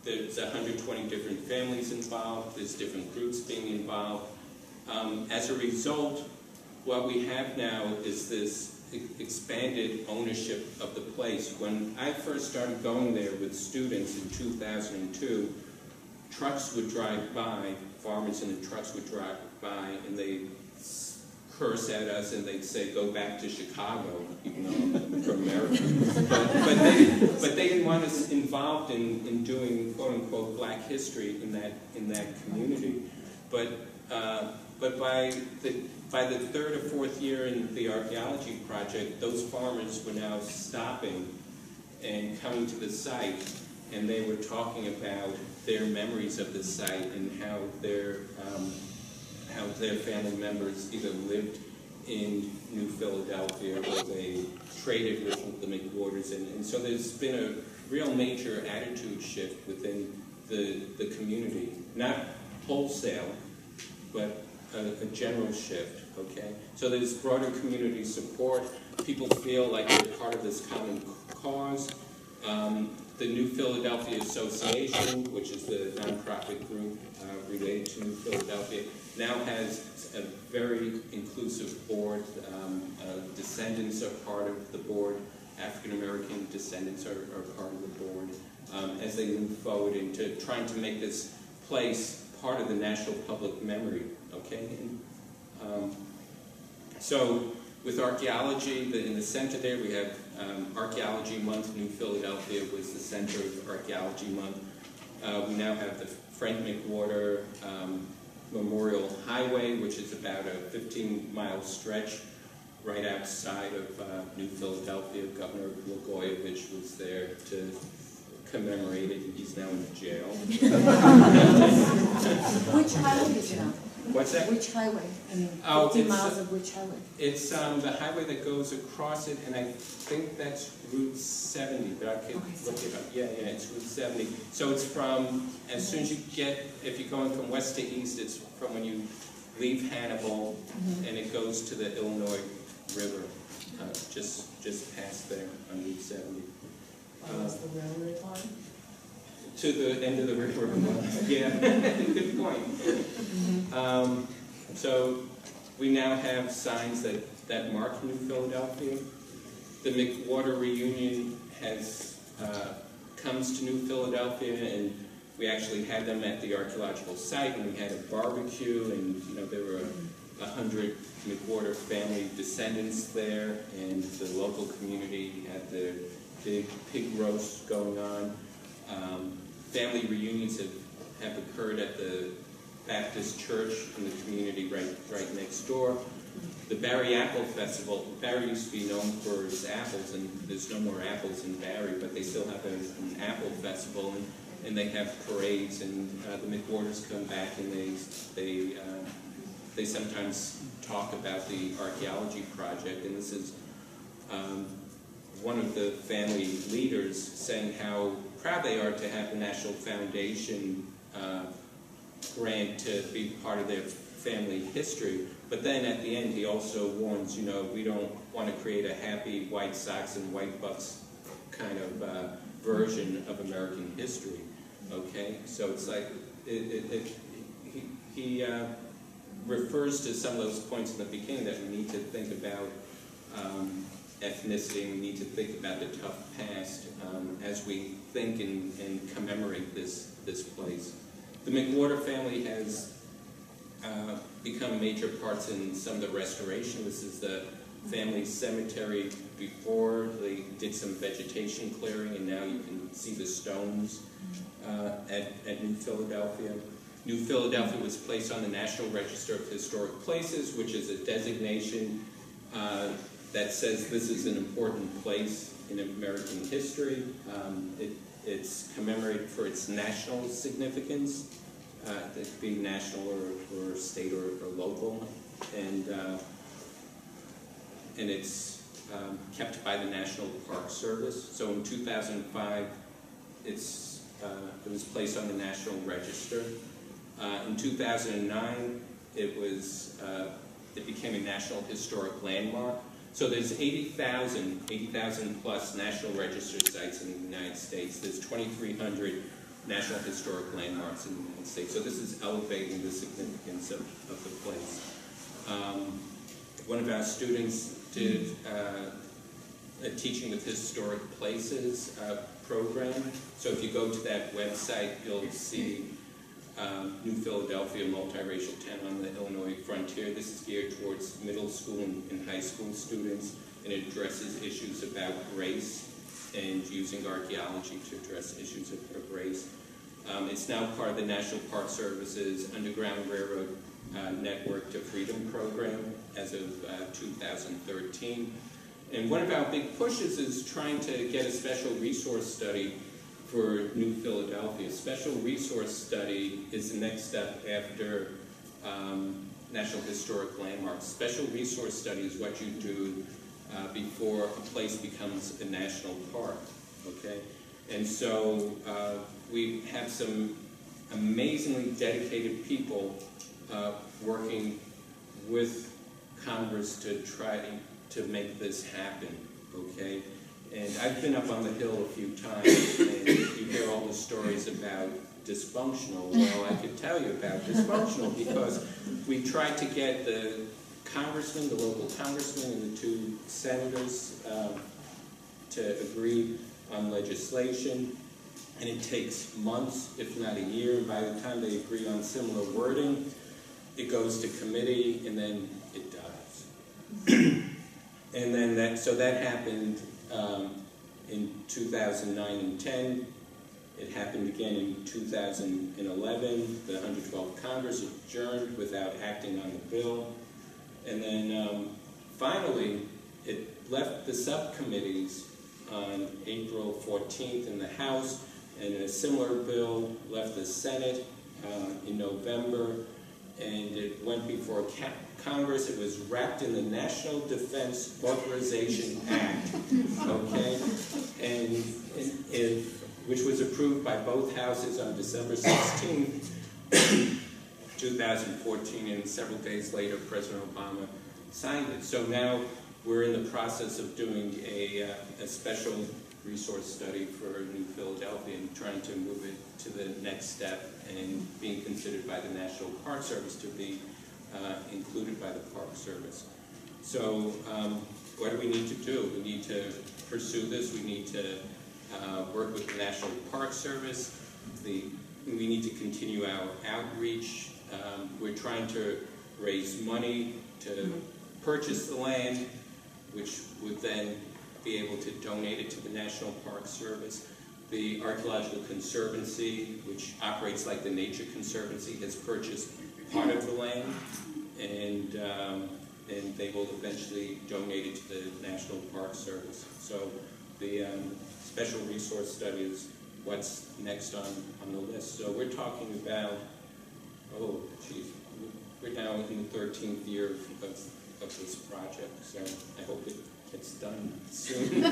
There's 120 different families involved. There's different groups being involved. As a result, what we have now is this expanded ownership of the place. When I first started going there with students in 2002, trucks would drive by, farmers in the trucks would drive by, and they'd curse at us and they'd say, "Go back to Chicago," even though I'm from America. But they didn't want us involved in doing quote-unquote black history in that community. But by the third or fourth year in the archaeology project, those farmers were now stopping and coming to the site, and they were talking about their memories of the site and how their family members either lived in New Philadelphia or they traded with the McWhorters. And so there's been a real major attitude shift within the community. Not wholesale, but a general shift, okay? So there's broader community support. People feel like they're part of this common cause. The New Philadelphia Association, which is the nonprofit group related to New Philadelphia, now has a very inclusive board. Descendants are part of the board. African-American descendants are part of the board as they move forward into trying to make this place part of the national public memory, okay? So with archaeology, in the center there we have Archaeology Month. New Philadelphia was the center of Archaeology Month. We now have the Frank McWhorter Memorial Highway, which is about a 15-mile stretch right outside of New Philadelphia. Governor Blagojevich was there to commemorate it, and he's now in jail. Which highway is it on? What's that? Which highway? I mean, 15 miles of which highway? It's the highway that goes across it, and I think that's Route 70, but I can look it up. Yeah, it's Route 70. So it's from, as soon as you get, if you're going from west to east, it's from when you leave Hannibal, and it goes to the Illinois River, just past there on Route 70. What's the railroad line? To the end of the river. Yeah, good point. So we now have signs that mark New Philadelphia. The McWhorter reunion comes to New Philadelphia, and we actually had them at the archaeological site, and we had a barbecue, and there were 100 McWhorter family descendants there, and the local community had their big pig roast going on. Family reunions have occurred at the Baptist Church in the community right next door. The Barry Apple Festival, Barry used to be known for his apples, and there's no more apples in Barry, but they still have an apple festival, and they have parades, and the McWhorters come back, and they sometimes talk about the archaeology project, and this is one of the family leaders saying how proud they are to have the National Foundation grant to be part of their family history. But then at the end he also warns, we don't want to create a happy White Sox and White Bucks kind of version of American history. Okay? So it's like, he refers to some of those points in the beginning that we need to think about ethnicity, and we need to think about the tough past as we think and commemorate this place. The McWhorter family has become major parts in some of the restoration. This is the family cemetery before. They did some vegetation clearing, and now you can see the stones at New Philadelphia. New Philadelphia was placed on the National Register of Historic Places, which is a designation that says this is an important place in American history. It's commemorated for its national significance. It could be national or state or local, and it's kept by the National Park Service. So in 2005, it was placed on the National Register. In 2009, it became a National Historic Landmark. So there's 80,000 plus National Register sites in the United States. There's 2,300 National Historic Landmarks in the United States. So this is elevating the significance of the place. One of our students did a Teaching with Historic Places program. So if you go to that website, you'll see New Philadelphia, multiracial town on the Illinois frontier. This is geared towards middle school and high school students, and it addresses issues about race and using archaeology to address issues of race. It's now part of the National Park Service's Underground Railroad Network to Freedom program as of 2013. And one of our big pushes is trying to get a special resource study for New Philadelphia. Special resource study is the next step after National Historic Landmarks. Special resource study is what you do before a place becomes a national park, okay? And so we have some amazingly dedicated people working with Congress to try to make this happen, okay? And I've been up on the Hill a few times, and you hear all the stories about dysfunctional. Well, I could tell you about dysfunctional because we tried to get the congressman, the local congressman, and the two senators to agree on legislation, and it takes months, if not a year, and by the time they agree on similar wording, it goes to committee, and then it dies. And then that happened in 2009 and 10. It happened again in 2011. The 112th Congress adjourned without acting on the bill. And then finally, it left the subcommittees on April 14th in the House, and a similar bill left the Senate in November, and it went before Congress. It was wrapped in the National Defense Authorization Act, okay, and which was approved by both houses on December 16, 2014, and several days later, President Obama signed it. So now we're in the process of doing a special resource study for New Philadelphia and trying to move it to the next step and being considered by the National Park Service to be included by the Park Service. So what do we need to do? We need to pursue this. We need to work with the National Park Service. We need to continue our outreach. We're trying to raise money to purchase the land, which would then be able to donate it to the National Park Service. The Archaeological Conservancy, which operates like the Nature Conservancy, has purchased part of the land, and they will eventually donate it to the National Park Service. So the special resource study is what's next on the list. So we're talking about, we're now in the 13th year of this project, so I hope it gets done soon.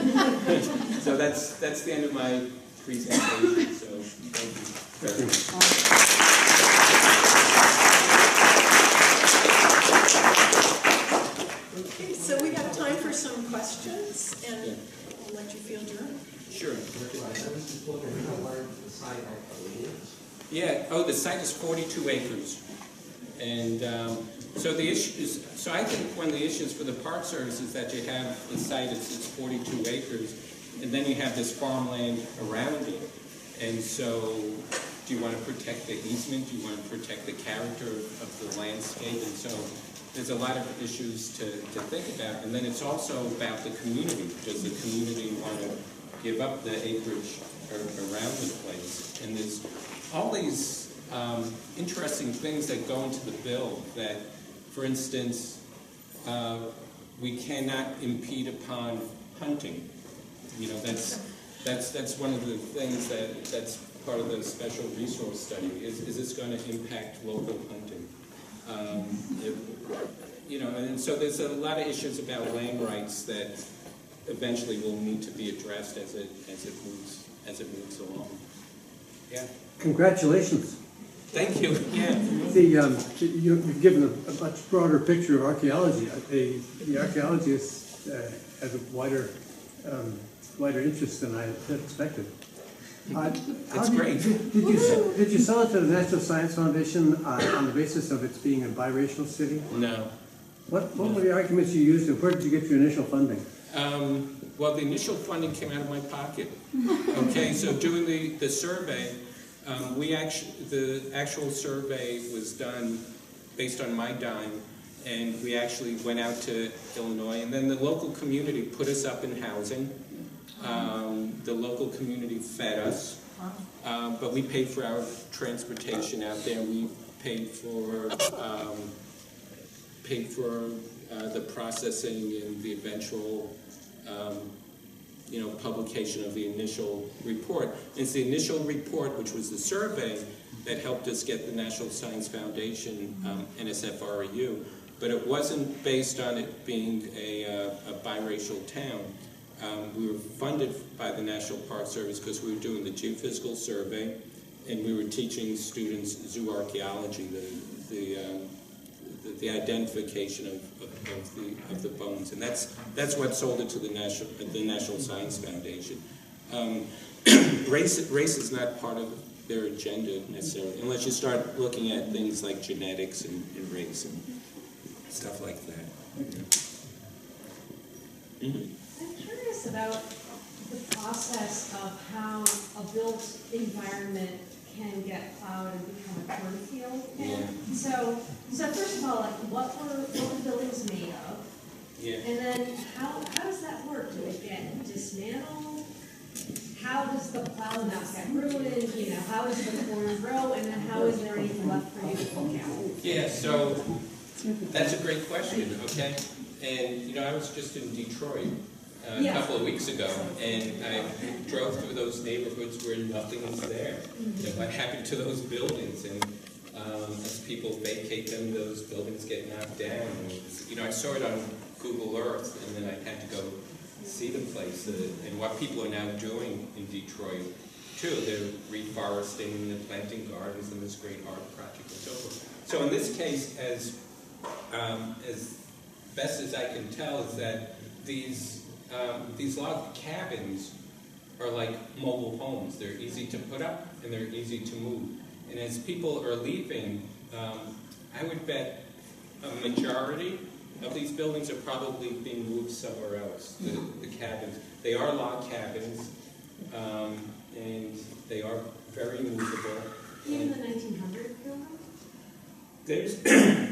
So that's the end of my presentation, so thank you very much. Okay, so we have time for some questions, and I'll let you field your own. Sure. Yeah, the site is 42 acres. And so the issues, so I think one of the issues for the Park Service is that you have the site, it's 42 acres, and then you have this farmland around it. And so do you want to protect the easement? Do you want to protect the character of the landscape? And so there's a lot of issues to think about. And then it's also about the community. Does the community want to give up the acreage around the place? And there's all these interesting things that go into the bill that, for instance, we cannot impede upon hunting. You know, that's one of the things that's part of the special resource study. Is this going to impact local hunting? You know, and so there's a lot of issues about land rights that eventually will need to be addressed as it moves along. Yeah. Congratulations. Thank you. Yeah. You've given a much broader picture of archaeology. The archaeologist has a wider interest than I had expected. That's great. Did you sell it to the National Science Foundation on the basis of its being a biracial city? No. What were the arguments you used, and where did you get your initial funding? Well, the initial funding came out of my pocket. Okay, so doing the survey, the actual survey was done based on my dime, and we actually went out to Illinois, and then the local community put us up in housing. The local community fed us, but we paid for our transportation out there. We paid for the processing and the eventual publication of the initial report. It's the initial report, which was the survey, that helped us get the National Science Foundation, NSF REU, but it wasn't based on it being a biracial town. We were funded by the National Park Service because we were doing the geophysical survey, and we were teaching students zoo archaeology, the identification of the bones, and that's what sold it to the National Science Foundation. Race is not part of their agenda necessarily, unless you start looking at things like genetics and race and stuff like that. Mm-hmm. I'm curious about the process of how a built environment can get plowed and become a cornfield. Yeah. So first of all, like what were the buildings made of? Yeah. And then how does that work? Do it get dismantled? How does the plow not get ruined? You know, how does the corn grow? And then how is there anything left for you to look at? Yeah, so that's a great question, okay? And, I was just in Detroit a couple of weeks ago, and I drove through those neighborhoods where nothing is there. What happened to those buildings? And as people vacate them, those buildings get knocked down. And, I saw it on Google Earth, and then I had to go see the place and what people are now doing in Detroit, too. They're reforesting and they're planting gardens and this great art project and so forth. So in this case, as best as I can tell, is that these log cabins are like mobile homes. They're easy to put up and they're easy to move. And as people are leaving, I would bet a majority of these buildings are probably being moved somewhere else. The cabins, they are log cabins, and they are very movable. Even the 1900 building? There's the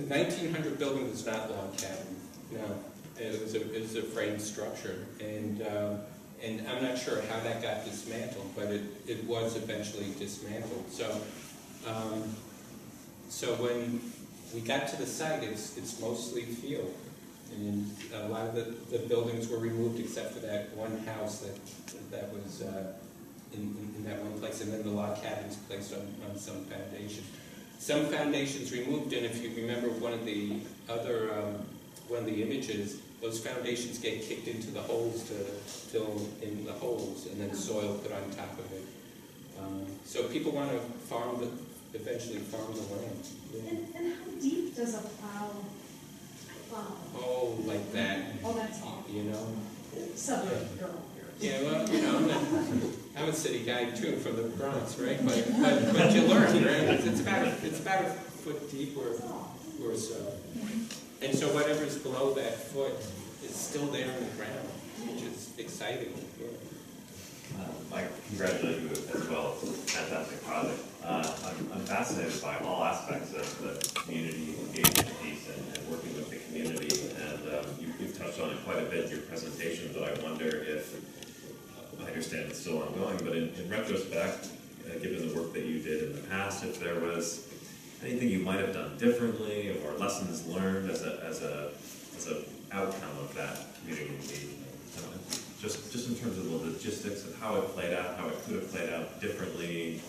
1900 building was not log cabin. No, it was a frame structure, and I'm not sure how that got dismantled, but it was eventually dismantled. So when we got to the site, it's mostly field, and a lot of the buildings were removed except for that one house that was in that one place, and then the log cabins placed on some foundation. Some foundations removed, and if you remember one of the images, those foundations get kicked into the holes to fill in the holes, and then soil put on top of it. So people want to eventually farm the land. Yeah. And how deep does a plow? Oh, like that. Oh, that's all. Subway girl. Yeah, well, I'm a city guy too from the Bronx, right? But you learn, right? It's about a foot deep or so. And so whatever's below that foot is still there in the ground, which is exciting. Yeah. I congratulate you as well. It's a fantastic project. I'm fascinated by all aspects of the community engagement piece and working with the community. And you've touched on it quite a bit in your presentation, but I wonder if, I understand it's still ongoing, but in retrospect, given the work that you did in the past, if there was anything you might have done differently or lessons learned as a outcome of that community engagement. Just in terms of the logistics of how it played out, how it could have played out differently,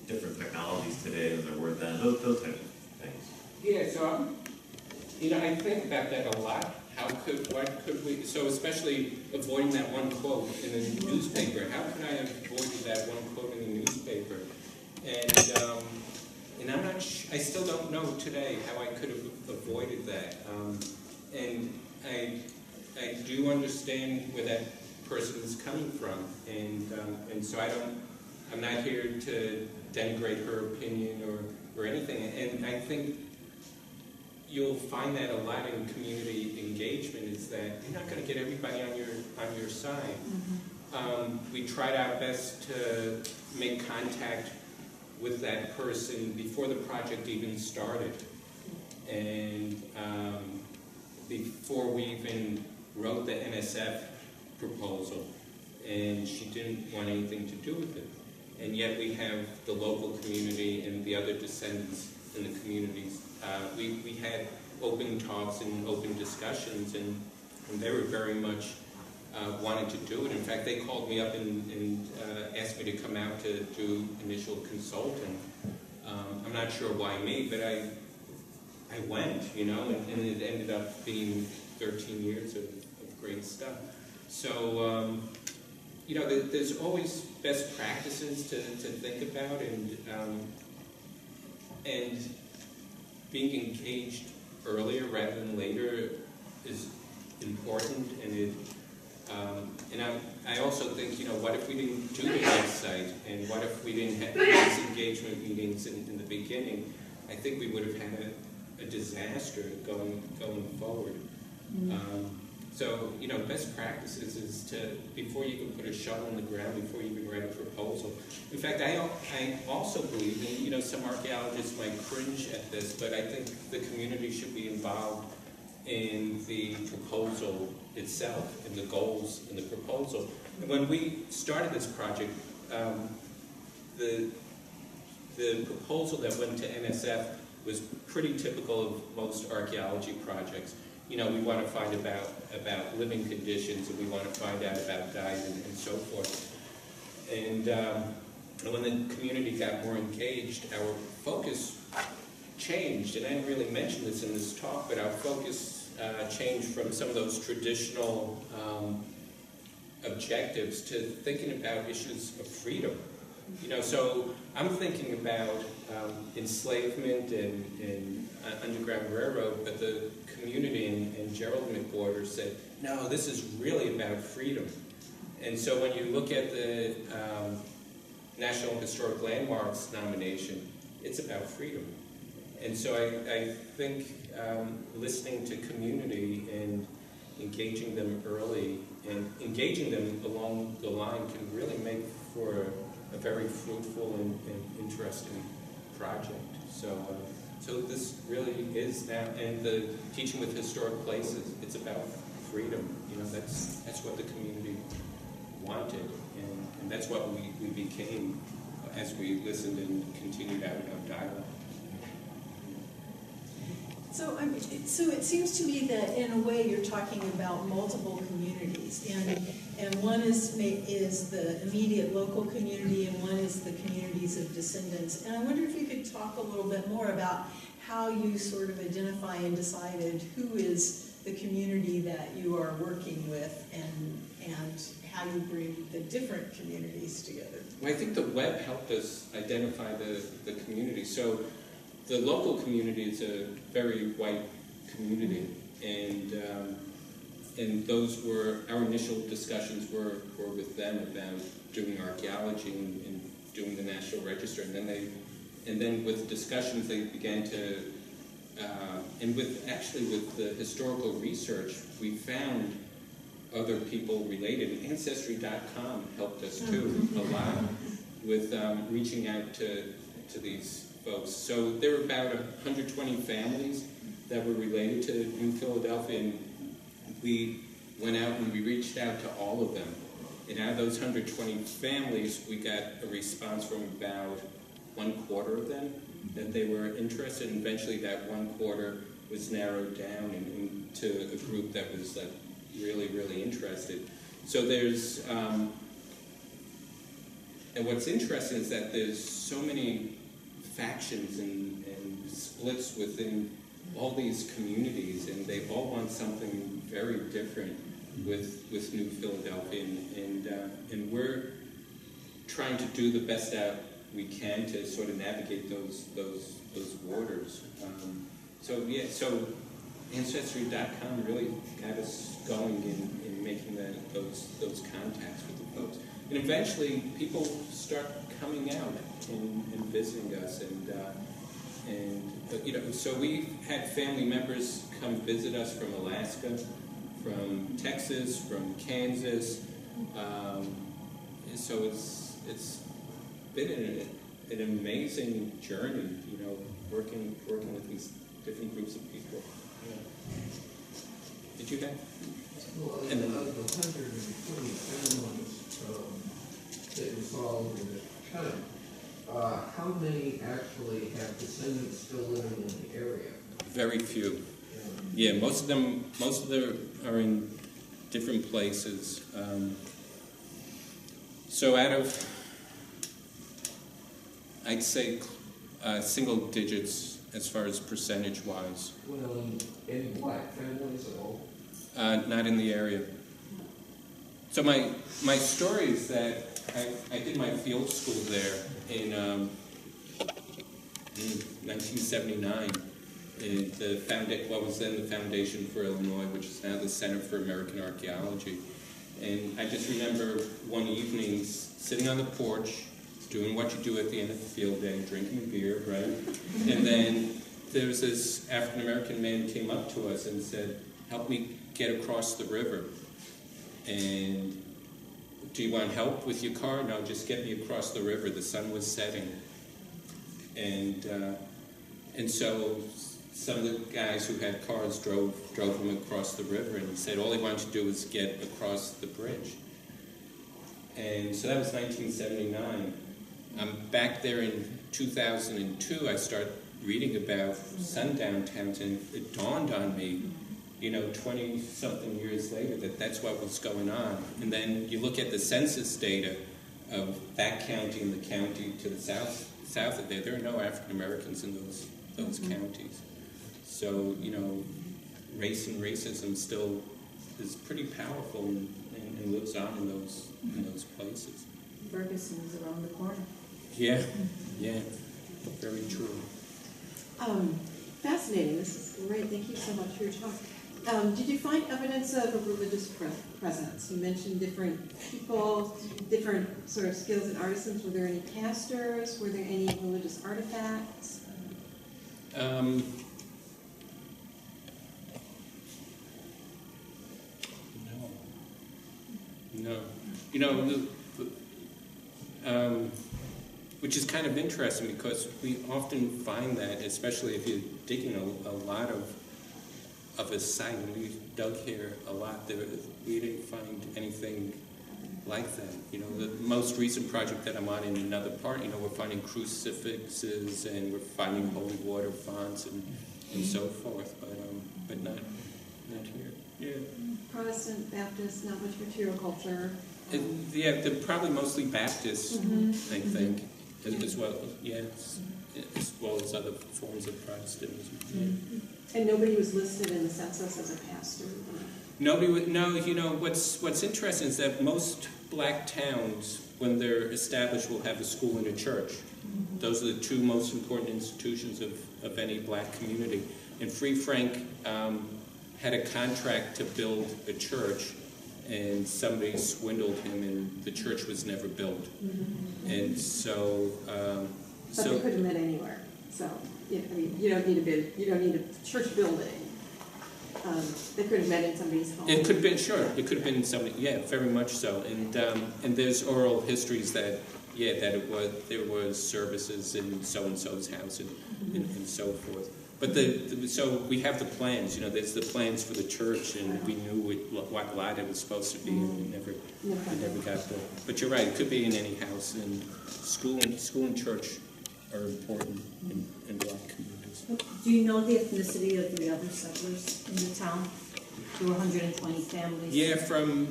different technologies today than there were then, those types of things. Yeah, so I think about that a lot. What could we, so especially avoiding that one quote in the newspaper, how could I have avoided that one quote in the newspaper? And I'm not, I still don't know today how I could have avoided that. And I do understand where that person is coming from, and so I'm not here to denigrate her opinion or anything. And I think you'll find that a lot in community engagement is that you're not going to get everybody on your side. Mm-hmm. We tried our best to make contact with that person before the project even started, and before we even wrote the NSF proposal, and she didn't want anything to do with it. And yet we have the local community and the other descendants in the communities. We had open talks and open discussions, and they were very much wanted to do it. In fact, they called me up and asked me to come out to do initial consulting. I'm not sure why me, but I went, and it ended up being 13 years of great stuff. So, there's always best practices to think about, and being engaged earlier rather than later is important. And I also think, what if we didn't do the website, and what if we didn't have these engagement meetings in the beginning? I think we would have had a disaster going forward. Mm-hmm. So, best practices is to, before you can put a shovel in the ground, before you can write a proposal. In fact, I also believe, and some archaeologists might cringe at this, but I think the community should be involved in the proposal itself, in the goals in the proposal. And when we started this project, the proposal that went to NSF was pretty typical of most archaeology projects. We want to find about living conditions, and we want to find out about diet and so forth. And when the community got more engaged, our focus changed. And I didn't really mention this in this talk, but our focus changed from some of those traditional objectives to thinking about issues of freedom. So I'm thinking about enslavement and Underground Railroad, but the community and Gerald McWhorter said, no, this is really about freedom. And so when you look at the National Historic Landmarks nomination, it's about freedom. And so I think listening to community and engaging them early and engaging them along the line can really make for a very fruitful and interesting project. So this really is now, and the teaching with historic places, it's about freedom. That's what the community wanted, and that's what we became as we listened and continued out in our dialogue. So it seems to me that in a way you're talking about multiple communities, and one is the immediate local community, and one is the communities of descendants. And I wonder if you could talk a little bit more about how you sort of identify and decided who is the community that you are working with, and how you bring the different communities together. Well, I think the web helped us identify the community. So the local community is a very white community, and those were, our initial discussions were with them about doing archaeology and doing the National Register, and then with discussions they began to, and with the historical research, we found other people related. Ancestry.com helped us too a lot with reaching out to these folks. So there were about 120 families that were related to New Philadelphia, and we went out and we reached out to all of them. And out of those 120 families, we got a response from about 1/4 of them. that they were interested, and eventually that one quarter was narrowed down into a group that was like really, really interested. So there's, and what's interesting is that there's so many factions and splits within all these communities, and they all want something very different with New Philadelphia, and we're trying to do the best that we can to sort of navigate those borders. So Ancestry.com really got us going in making those contacts with the folks, and eventually people start coming out and visiting us, and so we had family members come visit us from Alaska, from Texas, from Kansas. So it's been an amazing journey, working with these different groups of people. Yeah. Did you have? Well, and then, of the 120 families that you followed in this time, how many actually have descendants still living in the area? Very few. Yeah, most of them are in different places. So out of, I'd say, single digits as far as percentage-wise. Well, any black families at all? Not in the area. So my story is that I did my field school there in 1979. What was then the Foundation for Illinois, which is now the Center for American Archaeology. And I just remember one evening sitting on the porch, doing what you do at the end of the field day, drinking a beer, right? And then there was this African-American man who came up to us and said, "Help me get across the river." And, "Do you want help with your car?" "No, just get me across the river." The sun was setting. And so some of the guys who had cars drove him across the river, and he said all he wanted to do was get across the bridge. And so that was 1979. I'm back there in 2002. I start reading about sundown towns, and it dawned on me, 20-something years later, that's what was going on. And then you look at the census data of that county and the county to the south of there are no African Americans in those counties. So, race and racism still is pretty powerful and lives on in those places. Ferguson is around the corner. Yeah, very true. Fascinating. This is great. Thank you so much for your talk. Did you find evidence of a religious presence? You mentioned different people, different sort of skills and artisans. Were there any pastors? Were there any religious artifacts? No. Which is kind of interesting because we often find that, especially if you're digging a lot of a site, and we dug here a lot, we didn't find anything like that. The most recent project that I'm on in another part, we're finding crucifixes and we're finding holy water fonts and so forth, but not here. Yeah. Protestant, Baptist, not much material culture. They're probably mostly Baptists, I think, as well. Yeah, as well as other forms of Protestantism. And nobody was listed in the census as a pastor? Nobody would. No, what's interesting is that most black towns, when they're established, will have a school and a church. Those are the two most important institutions of any black community. And Free Frank had a contract to build a church, and somebody swindled him, and the church was never built. And so, but they could have met anywhere. So, you don't need a church building. They could have met in somebody's home. It could have been, sure. It could have been somebody. Yeah, very much so. And there's oral histories that there was services in so and so's house and so forth. But so we have the plans. There's the plans for the church, and we knew what lot it was supposed to be, and it never got built. But you're right; it could be in any house, and school and church are important in Black communities. Do you know the ethnicity of the other settlers in the town? There were 120 families. Yeah, from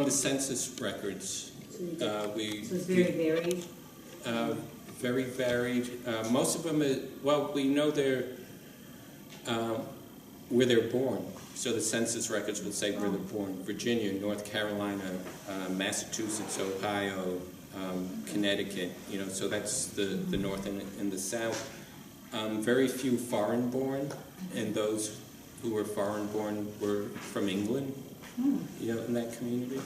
the census records, So it's very varied. very varied. Most of them, we know where they're born. So the census records would say where they're born: Virginia, North Carolina, Massachusetts, Ohio, Connecticut. So that's the North and the South. Very few foreign-born, and those who were foreign-born were from England. In that community.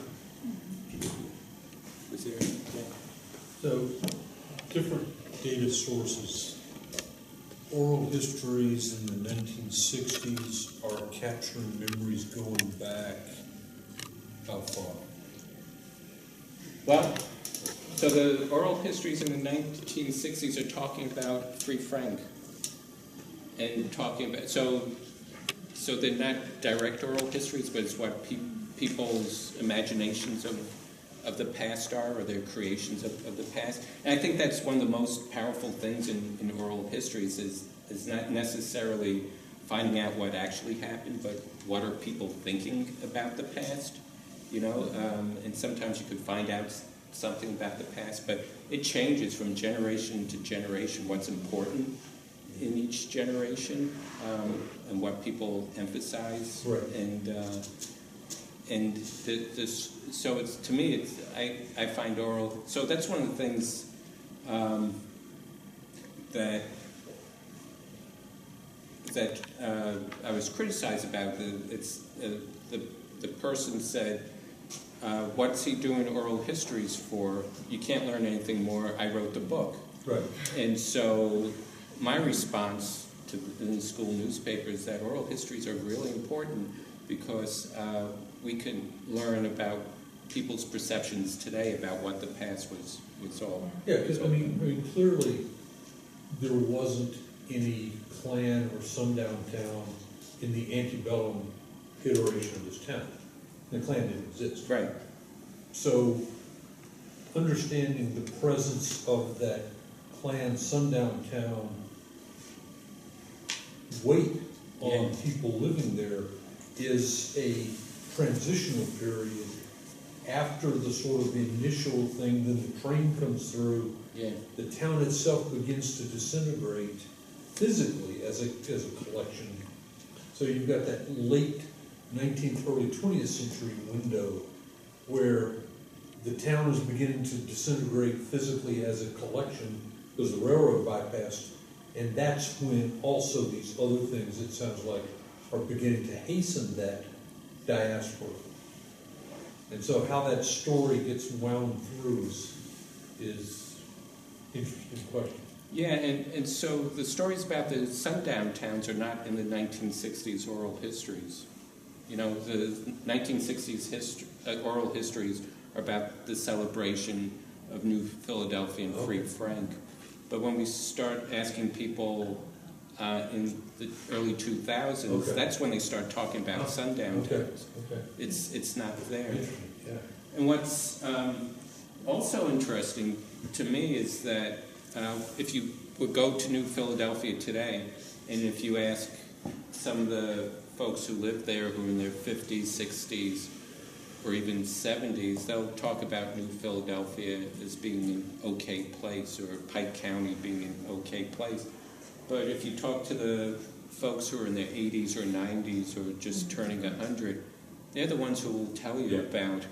Was there? Yeah. So, different data sources. Oral histories in the 1960s are capturing memories going back how far? Well, so the oral histories in the 1960s are talking about Free Frank, and talking about so they're not direct oral histories, but it's what people's imaginations of the past are, or their creations of the past. And I think that's one of the most powerful things in oral histories is not necessarily finding out what actually happened, but what are people thinking about the past, and sometimes you could find out something about the past, but it changes from generation to generation what's important in each generation, and what people emphasize, right. So it's, to me, I find oral. So that's one of the things that I was criticized about. The person said, "What's he doing oral histories for? You can't learn anything more. I wrote the book." Right. And so my response to the school newspaper is that oral histories are really important because we can learn about people's perceptions today about what the past was all. Yeah, because I mean, clearly there wasn't any Klan or sundown town in the antebellum iteration of this town. The Klan didn't exist. Right. So understanding the presence of that Klan sundown town weight on people living there is a transitional period after the sort of initial thing, then the train comes through, the town itself begins to disintegrate physically as a collection. So you've got that late 19th, early 20th century window where the town is beginning to disintegrate physically as a collection because the railroad bypassed, and that's when also these other things, it sounds like, are beginning to hasten that diaspora. And so how that story gets wound through is interesting question. Yeah, and so the stories about the sundown towns are not in the 1960s oral histories. The 1960s oral histories are about the celebration of New Philadelphia and Free Frank. But when we start asking people in the early 2000s, that's when they start talking about sundown towns. Okay. It's not there. Yeah. And what's also interesting to me is that if you would go to New Philadelphia today, and if you ask some of the folks who live there who are in their 50s, 60s, or even 70s, they'll talk about New Philadelphia as being an okay place, or Pike County being an okay place. But if you talk to the folks who are in their 80s or 90s or just turning 100, they're the ones who will tell you about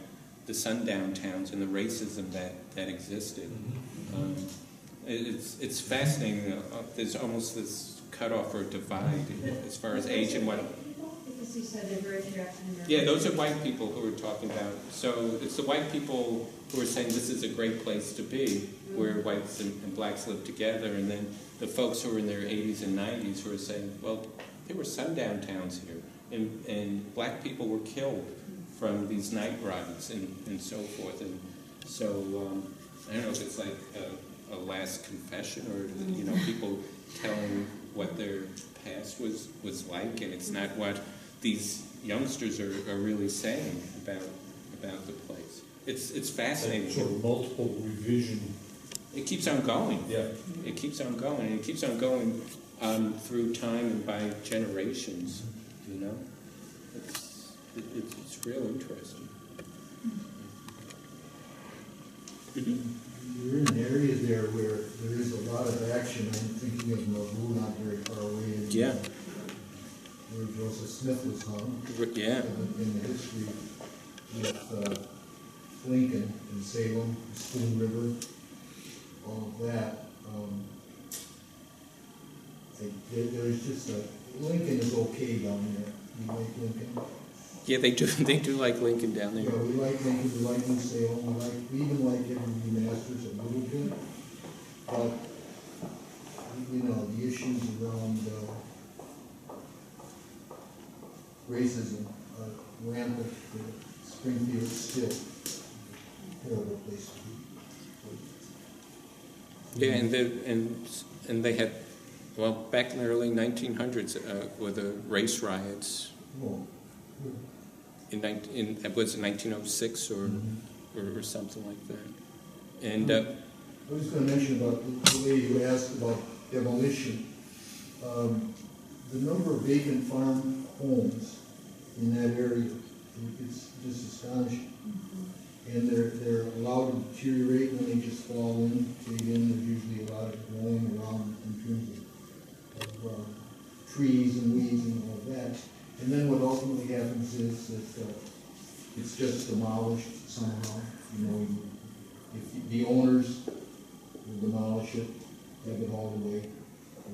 the sundown towns and the racism that existed. It's fascinating. There's almost this cutoff or divide as far as age and what. Because you said they're very African-American. Yeah, those are white people who we're talking about. So it's the white people who are saying this is a great place to be, where whites and blacks live together, and then the folks who are in their 80s and 90s who are saying, well, there were sundown towns here, and black people were killed from these night rides and so forth. And so I don't know if it's like a last confession, or people telling what their past was like, and it's not what these youngsters are really saying about the place. It's fascinating. That sort of multiple revision it keeps on going. Yeah. It keeps on going, and it keeps on going through time and by generations. You know, it's real interesting. You're in an area there where there is a lot of action. I'm thinking of Nauvoo, not very far away. Yeah. Where Joseph Smith was hung. Yeah. In the history with Lincoln and Salem, Spoon River, all of that. There's just Lincoln is okay down there. You like Lincoln? Yeah, they do. They do like Lincoln down there. Yeah, we like Lincoln. We like New Salem. We even like Henry Masters a little bit. But you know, the issues around racism are rampant. Springfield is still a horrible place to be. Yeah, and they had, well, back in the early 1900s with the race riots. Oh. Was it 1906 or something like that? And I was going to mention about the way you asked about demolition. The number of vacant farm homes in that area, it's just astonishing. And they're allowed to deteriorate when they just fall in. There's usually a lot of growing around in terms of trees and weeds and all of that. And then what ultimately happens is that it's just demolished somehow. You know, if the owners will demolish it, have it all away,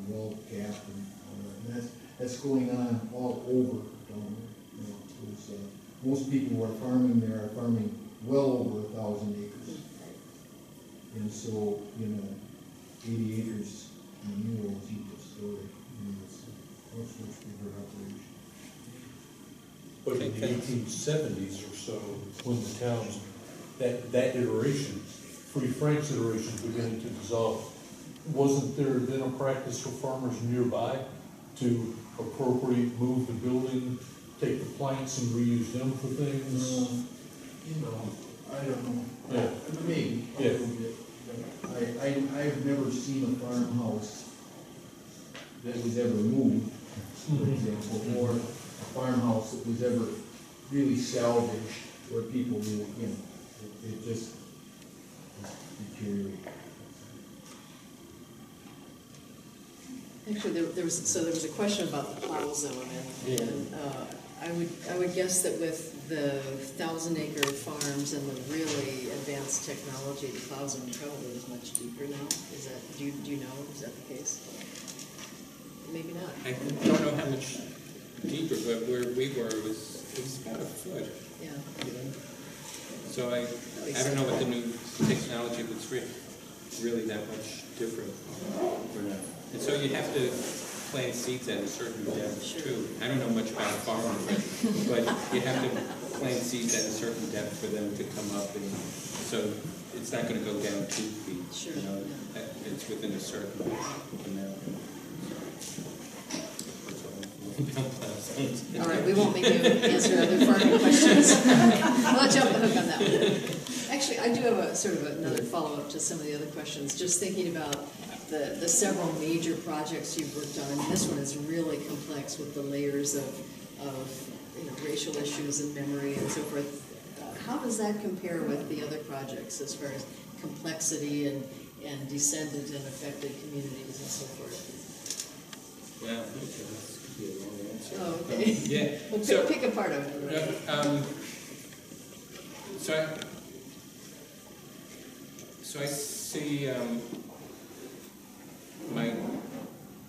well capped and all that. And that's going on all over down there. You know, most people who are farming there are farming well over 1,000 acres. And so, you know, 80 acres in the New Orleans story. You know, it's a much bigger operation. But in the 1870s or so, when the towns, that iteration, Free Frank's iteration, began to dissolve, wasn't there then a practice for farmers nearby to appropriate, move the building, take the planks and reuse them for things? You know, I don't know. Yeah. Maybe a little bit. I've never seen a farmhouse that was ever moved, for example, or a farmhouse that was ever really salvaged where people really, you know, it just deteriorated. Actually, there was a question about the plow zone, and I would guess that with the 1,000-acre farms and the really advanced technology, the plow zone probably is much deeper now. Is that do you know? Is that the case? Maybe not. I don't know how much deeper, but where we were it was about a foot. Yeah. You know? So I don't know what the new technology was really that much different or not. And so you have to plant seeds at a certain depth too. I don't know much about farming, but you have to plant seeds at a certain depth for them to come up, and so it's not going to go down 2 feet. Sure. You know, it's within a certain amount. All right, we won't make you answer other farming questions. We'll let you off the hook on that one. Actually, I do have a sort of another follow-up to some of the other questions. Just thinking about the several major projects you've worked on. And this one is really complex with the layers of you know, racial issues and memory and so forth. How does that compare with the other projects as far as complexity and descendant and affected communities and so forth? Well, this could be a long answer. Oh, okay. Yeah. Well, pick a part of it. So I see my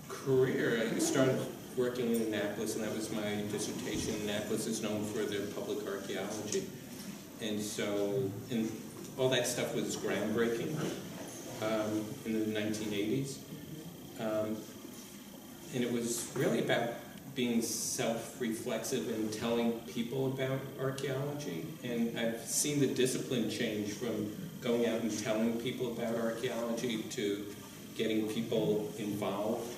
career. I started working in Annapolis, and that was my dissertation. Annapolis is known for their public archaeology, and so all that stuff was groundbreaking in the 1980s. And it was really about being self-reflexive and telling people about archaeology. And I've seen the discipline change from going out and telling people about archaeology to getting people involved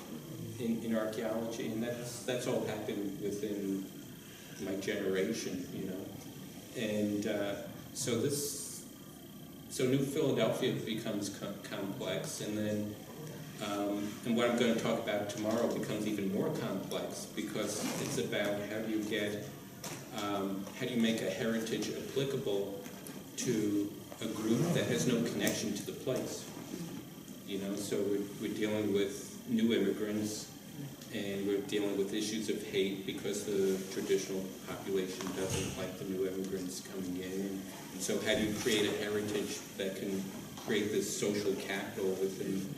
in archaeology. And that's all happened within my generation, you know. And so so New Philadelphia becomes complex, and then and what I'm going to talk about tomorrow becomes even more complex, because it's about how do you make a heritage applicable to a group that has no connection to the place. You know, so we're dealing with new immigrants, and we're dealing with issues of hate because the traditional population doesn't like the new immigrants coming in. And so how do you create a heritage that can create this social capital within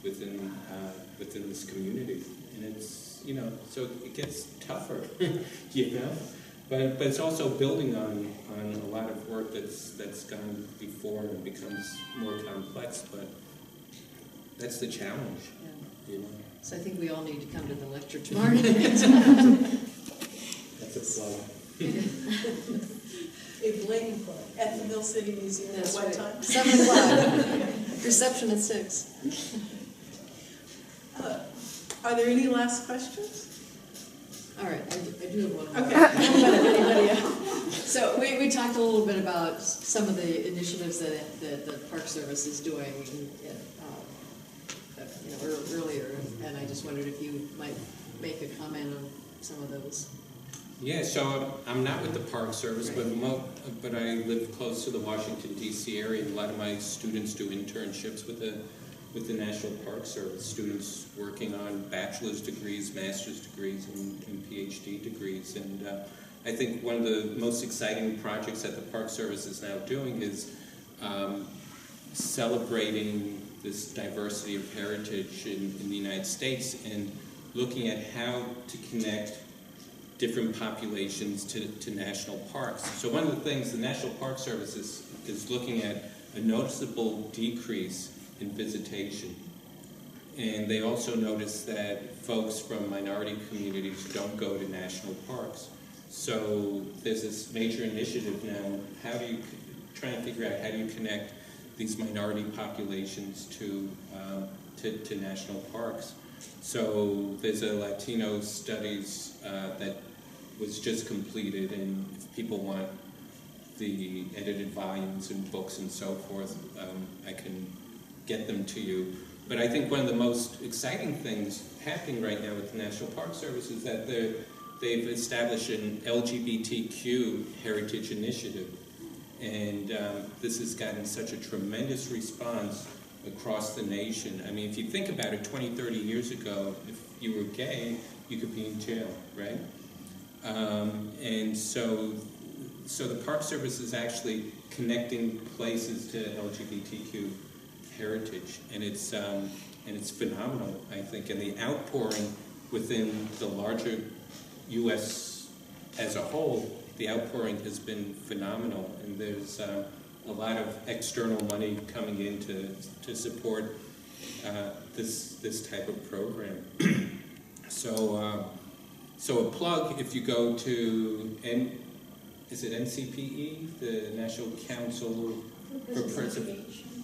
this community? And it's, you know, so it gets tougher, you know? But it's also building on a lot of work that's gone before and becomes more complex, but that's the challenge, you know? So I think we all need to come to the lecture tomorrow night. That's a plug. A blatant plug at the Mill City Museum at what time? 7 o'clock. Reception at 6. Are there any last questions? All right, I do have one more. Okay. Anybody else? So we talked a little bit about some of the initiatives that the Park Service is doing earlier, and I just wondered if you might make a comment on some of those. Yeah, so I'm not with the Park Service, but I live close to the Washington, D.C. area, and a lot of my students do internships with the National Park Service, students working on bachelor's degrees, master's degrees, and PhD degrees. And I think one of the most exciting projects that the Park Service is now doing is celebrating this diversity of heritage in the United States and looking at how to connect different populations to national parks. So one of the things the National Park Service is looking at a noticeable decrease in visitation. And they also notice that folks from minority communities don't go to national parks. So there's this major initiative now, trying to figure out how do you connect these minority populations to national parks. So there's a Latino studies that was just completed, and if people want the edited volumes and books and so forth, I can get them to you. But I think one of the most exciting things happening right now with the National Park Service is that they've established an LGBTQ heritage initiative. And this has gotten such a tremendous response across the nation. I mean, if you think about it, 20, 30 years ago, if you were gay, you could be in jail, right? And so the Park Service is actually connecting places to LGBTQ heritage, and it's phenomenal, I think. And the outpouring within the larger U.S. as a whole, the outpouring has been phenomenal, and there's a lot of external money coming in to support this type of program. So a plug, if you go to is it NCPE, the National Council for Preservation?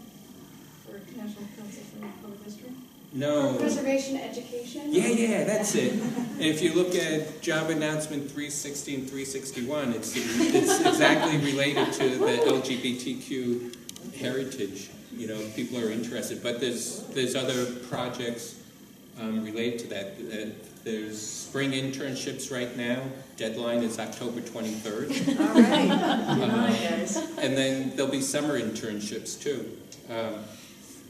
Or National Council for Public History? No. For Preservation Education? Yeah, that's it. And if you look at job announcement 360 and 361, it's exactly related to the LGBTQ heritage. You know, people are interested. But there's other projects related to that. There's spring internships right now. Deadline is October 23rd. All right. Good night, guys. And then there'll be summer internships too.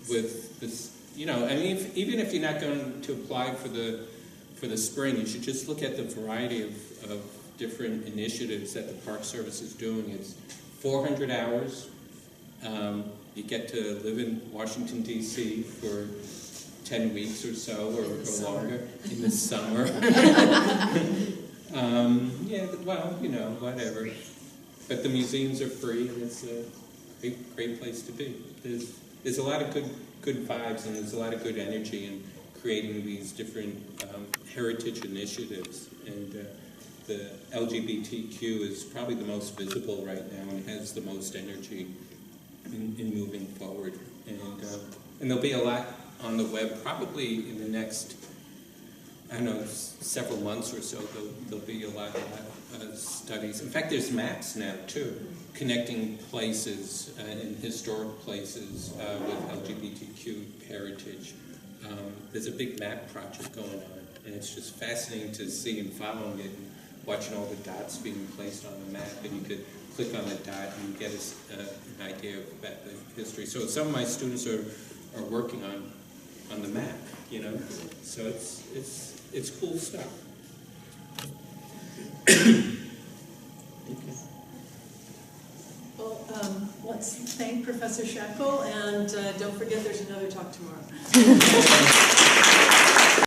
With this, you know, I mean, even if you're not going to apply for the spring, you should just look at the variety of different initiatives that the Park Service is doing. It's 400 hours. You get to live in Washington, D.C. for 10 weeks or so, or longer, in the summer. Yeah, well, you know, whatever. But the museums are free, and it's a great place to be. There's a lot of good vibes, and there's a lot of good energy in creating these different heritage initiatives. And the LGBTQ is probably the most visible right now and has the most energy in moving forward. And there'll be a lot on the web probably in the next, I don't know, several months or so, there'll be a lot of studies. In fact, there's maps now, too, connecting places and historic places with LGBTQ heritage. There's a big map project going on, and it's just fascinating to see and following it and watching all the dots being placed on the map, and you could click on the dot and get an idea about the history. So some of my students are working on the map, you know, so it's cool stuff. Well, let's thank Professor Shackel, and don't forget there's another talk tomorrow.